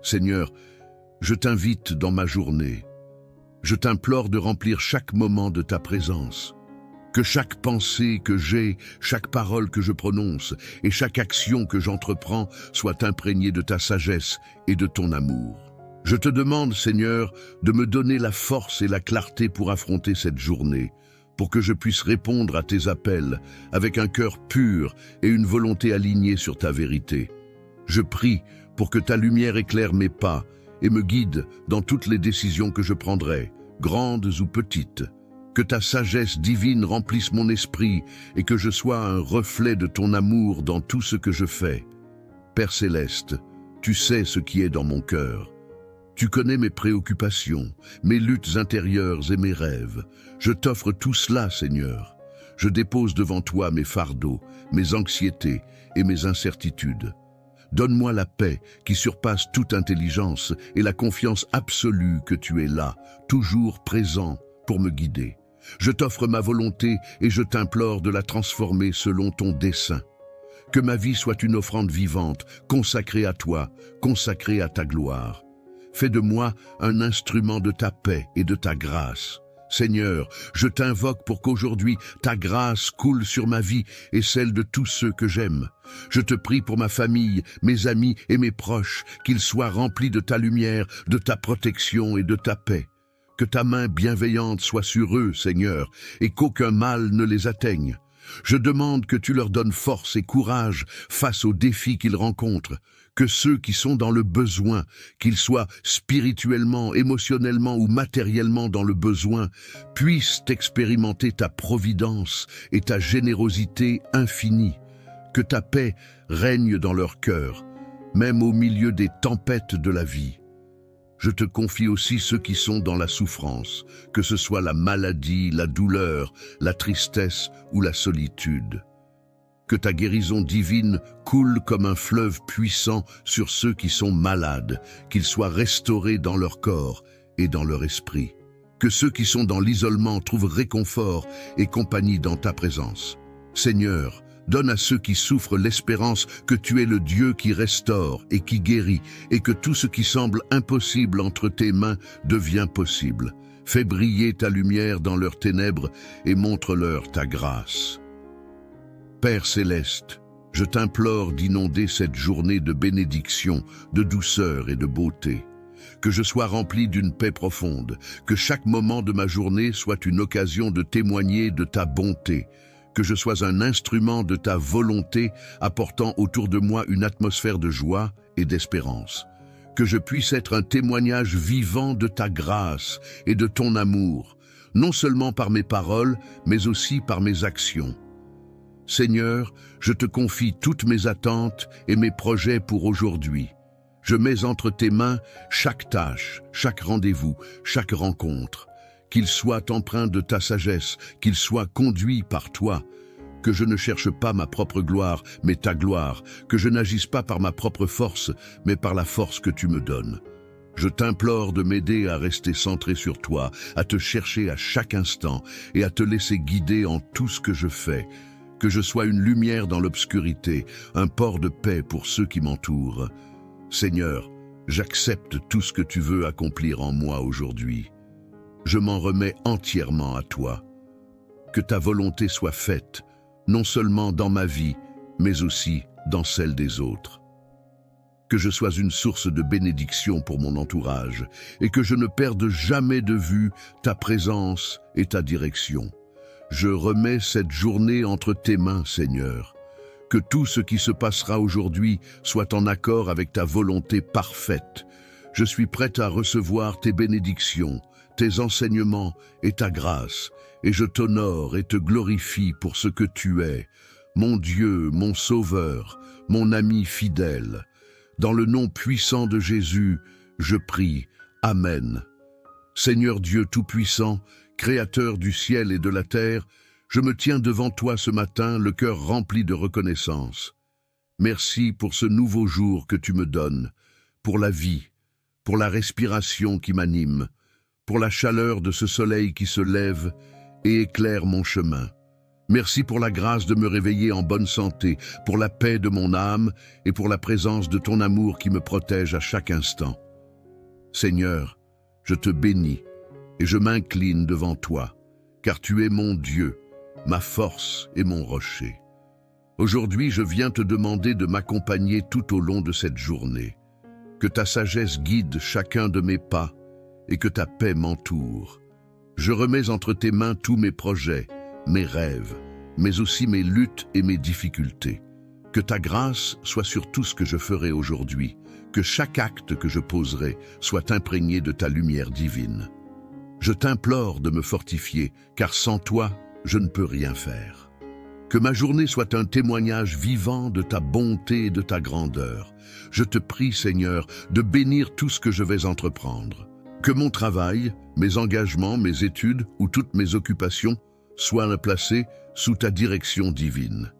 Seigneur, je t'invite dans ma journée. Je t'implore de remplir chaque moment de ta présence. Que chaque pensée que j'ai, chaque parole que je prononce et chaque action que j'entreprends soit imprégnée de ta sagesse et de ton amour. Je te demande, Seigneur, de me donner la force et la clarté pour affronter cette journée, pour que je puisse répondre à tes appels avec un cœur pur et une volonté alignée sur ta vérité. Je prie pour que ta lumière éclaire mes pas et me guide dans toutes les décisions que je prendrai, grandes ou petites. Que ta sagesse divine remplisse mon esprit et que je sois un reflet de ton amour dans tout ce que je fais. Père Céleste, tu sais ce qui est dans mon cœur. Tu connais mes préoccupations, mes luttes intérieures et mes rêves. Je t'offre tout cela, Seigneur. Je dépose devant toi mes fardeaux, mes anxiétés et mes incertitudes. Donne-moi la paix qui surpasse toute intelligence et la confiance absolue que tu es là, toujours présent pour me guider. Je t'offre ma volonté et je t'implore de la transformer selon ton dessein. Que ma vie soit une offrande vivante, consacrée à toi, consacrée à ta gloire. Fais de moi un instrument de ta paix et de ta grâce. Seigneur, je t'invoque pour qu'aujourd'hui ta grâce coule sur ma vie et celle de tous ceux que j'aime. Je te prie pour ma famille, mes amis et mes proches, qu'ils soient remplis de ta lumière, de ta protection et de ta paix. Que ta main bienveillante soit sur eux, Seigneur, et qu'aucun mal ne les atteigne. Je demande que tu leur donnes force et courage face aux défis qu'ils rencontrent. Que ceux qui sont dans le besoin, qu'ils soient spirituellement, émotionnellement ou matériellement dans le besoin, puissent expérimenter ta providence et ta générosité infinie. Que ta paix règne dans leur cœur, même au milieu des tempêtes de la vie. Je te confie aussi ceux qui sont dans la souffrance, que ce soit la maladie, la douleur, la tristesse ou la solitude. Que ta guérison divine coule comme un fleuve puissant sur ceux qui sont malades, qu'ils soient restaurés dans leur corps et dans leur esprit. Que ceux qui sont dans l'isolement trouvent réconfort et compagnie dans ta présence. Seigneur, donne à ceux qui souffrent l'espérance que tu es le Dieu qui restaure et qui guérit, et que tout ce qui semble impossible entre tes mains devient possible. Fais briller ta lumière dans leurs ténèbres et montre-leur ta grâce. Père Céleste, je t'implore d'inonder cette journée de bénédiction, de douceur et de beauté. Que je sois rempli d'une paix profonde, que chaque moment de ma journée soit une occasion de témoigner de ta bonté, que je sois un instrument de ta volonté apportant autour de moi une atmosphère de joie et d'espérance. Que je puisse être un témoignage vivant de ta grâce et de ton amour, non seulement par mes paroles, mais aussi par mes actions. Seigneur, je te confie toutes mes attentes et mes projets pour aujourd'hui. Je mets entre tes mains chaque tâche, chaque rendez-vous, chaque rencontre. Qu'il soit empreint de ta sagesse, qu'il soit conduit par toi. Que je ne cherche pas ma propre gloire, mais ta gloire. Que je n'agisse pas par ma propre force, mais par la force que tu me donnes. Je t'implore de m'aider à rester centré sur toi, à te chercher à chaque instant et à te laisser guider en tout ce que je fais. Que je sois une lumière dans l'obscurité, un port de paix pour ceux qui m'entourent. Seigneur, j'accepte tout ce que tu veux accomplir en moi aujourd'hui. Je m'en remets entièrement à toi. Que ta volonté soit faite, non seulement dans ma vie, mais aussi dans celle des autres. Que je sois une source de bénédiction pour mon entourage et que je ne perde jamais de vue ta présence et ta direction. Je remets cette journée entre tes mains, Seigneur. Que tout ce qui se passera aujourd'hui soit en accord avec ta volonté parfaite. Je suis prête à recevoir tes bénédictions, tes enseignements et ta grâce, et je t'honore et te glorifie pour ce que tu es, mon Dieu, mon Sauveur, mon ami fidèle. Dans le nom puissant de Jésus, je prie. Amen. Seigneur Dieu Tout-Puissant, Créateur du ciel et de la terre, je me tiens devant toi ce matin, le cœur rempli de reconnaissance. Merci pour ce nouveau jour que tu me donnes, pour la vie, pour la respiration qui m'anime, pour la chaleur de ce soleil qui se lève et éclaire mon chemin. Merci pour la grâce de me réveiller en bonne santé, pour la paix de mon âme et pour la présence de ton amour qui me protège à chaque instant. Seigneur, je te bénis et je m'incline devant toi, car tu es mon Dieu, ma force et mon rocher. Aujourd'hui, je viens te demander de m'accompagner tout au long de cette journée. Que ta sagesse guide chacun de mes pas et que ta paix m'entoure. Je remets entre tes mains tous mes projets, mes rêves, mais aussi mes luttes et mes difficultés. Que ta grâce soit sur tout ce que je ferai aujourd'hui, que chaque acte que je poserai soit imprégné de ta lumière divine. Je t'implore de me fortifier, car sans toi, je ne peux rien faire. Que ma journée soit un témoignage vivant de ta bonté et de ta grandeur. Je te prie, Seigneur, de bénir tout ce que je vais entreprendre. Que mon travail, mes engagements, mes études ou toutes mes occupations soient placés sous ta direction divine.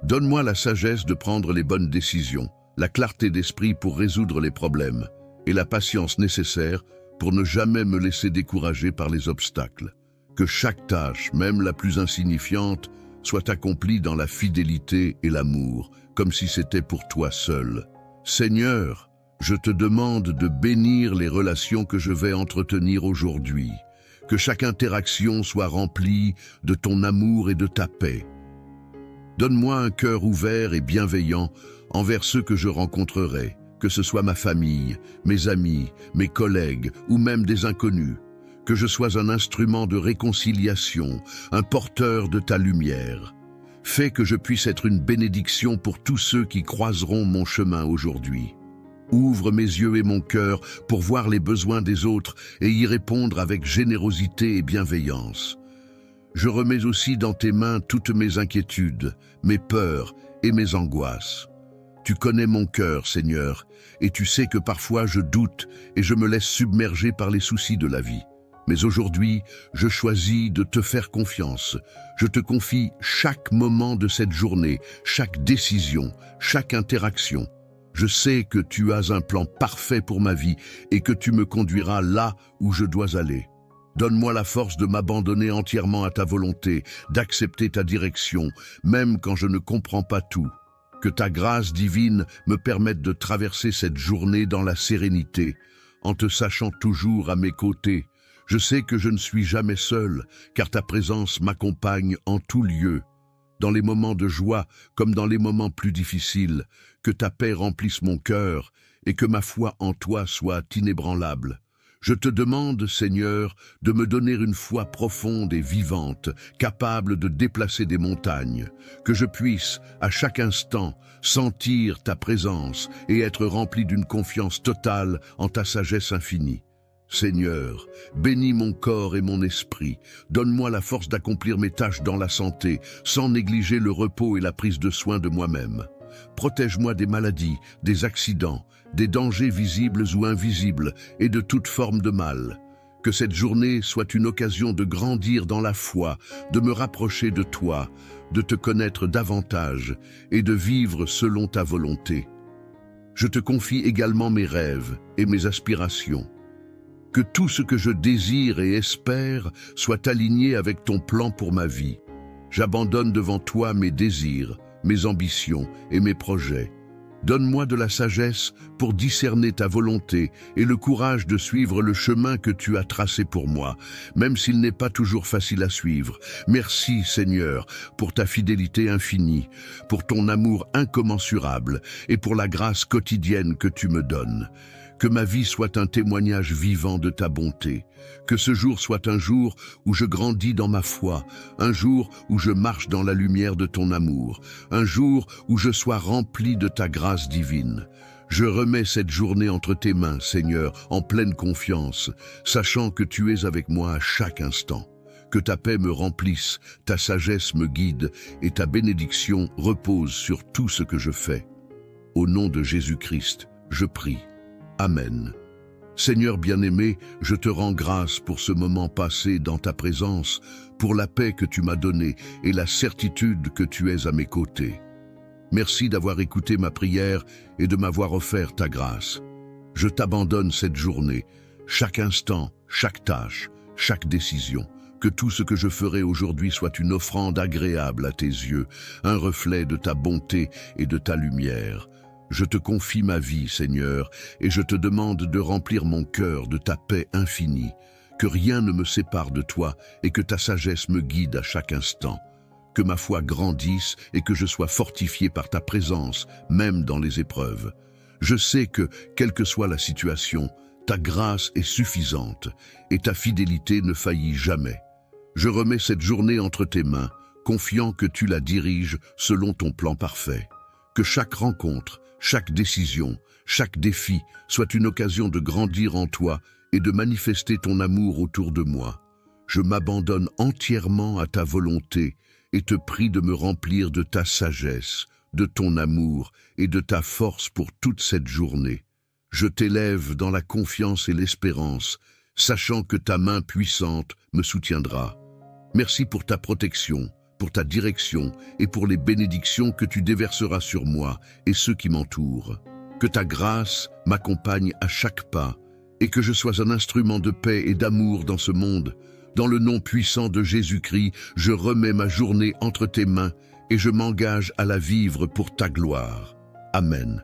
Donne-moi la sagesse de prendre les bonnes décisions, la clarté d'esprit pour résoudre les problèmes et la patience nécessaire pour ne jamais me laisser décourager par les obstacles. Que chaque tâche, même la plus insignifiante, soit accomplie dans la fidélité et l'amour, comme si c'était pour toi seul. Seigneur, je te demande de bénir les relations que je vais entretenir aujourd'hui. Que chaque interaction soit remplie de ton amour et de ta paix. Donne-moi un cœur ouvert et bienveillant envers ceux que je rencontrerai, que ce soit ma famille, mes amis, mes collègues ou même des inconnus. Que je sois un instrument de réconciliation, un porteur de ta lumière. Fais que je puisse être une bénédiction pour tous ceux qui croiseront mon chemin aujourd'hui. Ouvre mes yeux et mon cœur pour voir les besoins des autres et y répondre avec générosité et bienveillance. Je remets aussi dans tes mains toutes mes inquiétudes, mes peurs et mes angoisses. Tu connais mon cœur, Seigneur, et tu sais que parfois je doute et je me laisse submerger par les soucis de la vie. Mais aujourd'hui, je choisis de te faire confiance. Je te confie chaque moment de cette journée, chaque décision, chaque interaction. Je sais que tu as un plan parfait pour ma vie et que tu me conduiras là où je dois aller. Donne-moi la force de m'abandonner entièrement à ta volonté, d'accepter ta direction, même quand je ne comprends pas tout. Que ta grâce divine me permette de traverser cette journée dans la sérénité, en te sachant toujours à mes côtés. Je sais que je ne suis jamais seul, car ta présence m'accompagne en tout lieu. Dans les moments de joie comme dans les moments plus difficiles, que ta paix remplisse mon cœur et que ma foi en toi soit inébranlable. Je te demande, Seigneur, de me donner une foi profonde et vivante, capable de déplacer des montagnes, que je puisse, à chaque instant, sentir ta présence et être rempli d'une confiance totale en ta sagesse infinie. Seigneur, bénis mon corps et mon esprit, donne-moi la force d'accomplir mes tâches dans la santé, sans négliger le repos et la prise de soin de moi-même. Protège-moi des maladies, des accidents, des dangers visibles ou invisibles et de toute forme de mal. Que cette journée soit une occasion de grandir dans la foi, de me rapprocher de toi, de te connaître davantage et de vivre selon ta volonté. Je te confie également mes rêves et mes aspirations. Que tout ce que je désire et espère soit aligné avec ton plan pour ma vie. J'abandonne devant toi mes désirs, mes ambitions et mes projets. Donne-moi de la sagesse pour discerner ta volonté et le courage de suivre le chemin que tu as tracé pour moi, même s'il n'est pas toujours facile à suivre. Merci, Seigneur, pour ta fidélité infinie, pour ton amour incommensurable et pour la grâce quotidienne que tu me donnes. Que ma vie soit un témoignage vivant de ta bonté. Que ce jour soit un jour où je grandis dans ma foi, un jour où je marche dans la lumière de ton amour, un jour où je sois rempli de ta grâce divine. Je remets cette journée entre tes mains, Seigneur, en pleine confiance, sachant que tu es avec moi à chaque instant. Que ta paix me remplisse, ta sagesse me guide et ta bénédiction repose sur tout ce que je fais. Au nom de Jésus-Christ, je prie. Amen. Seigneur bien-aimé, je te rends grâce pour ce moment passé dans ta présence, pour la paix que tu m'as donnée et la certitude que tu es à mes côtés. Merci d'avoir écouté ma prière et de m'avoir offert ta grâce. Je t'abandonne cette journée, chaque instant, chaque tâche, chaque décision. Que tout ce que je ferai aujourd'hui soit une offrande agréable à tes yeux, un reflet de ta bonté et de ta lumière. Je te confie ma vie, Seigneur, et je te demande de remplir mon cœur de ta paix infinie. Que rien ne me sépare de toi et que ta sagesse me guide à chaque instant. Que ma foi grandisse et que je sois fortifié par ta présence, même dans les épreuves. Je sais que, quelle que soit la situation, ta grâce est suffisante et ta fidélité ne faillit jamais. Je remets cette journée entre tes mains, confiant que tu la diriges selon ton plan parfait. Que chaque rencontre, chaque décision, chaque défi soit une occasion de grandir en toi et de manifester ton amour autour de moi. Je m'abandonne entièrement à ta volonté et te prie de me remplir de ta sagesse, de ton amour et de ta force pour toute cette journée. Je t'élève dans la confiance et l'espérance, sachant que ta main puissante me soutiendra. Merci pour ta protection, pour ta direction et pour les bénédictions que tu déverseras sur moi et ceux qui m'entourent. Que ta grâce m'accompagne à chaque pas et que je sois un instrument de paix et d'amour dans ce monde. Dans le nom puissant de Jésus-Christ, je remets ma journée entre tes mains et je m'engage à la vivre pour ta gloire. Amen.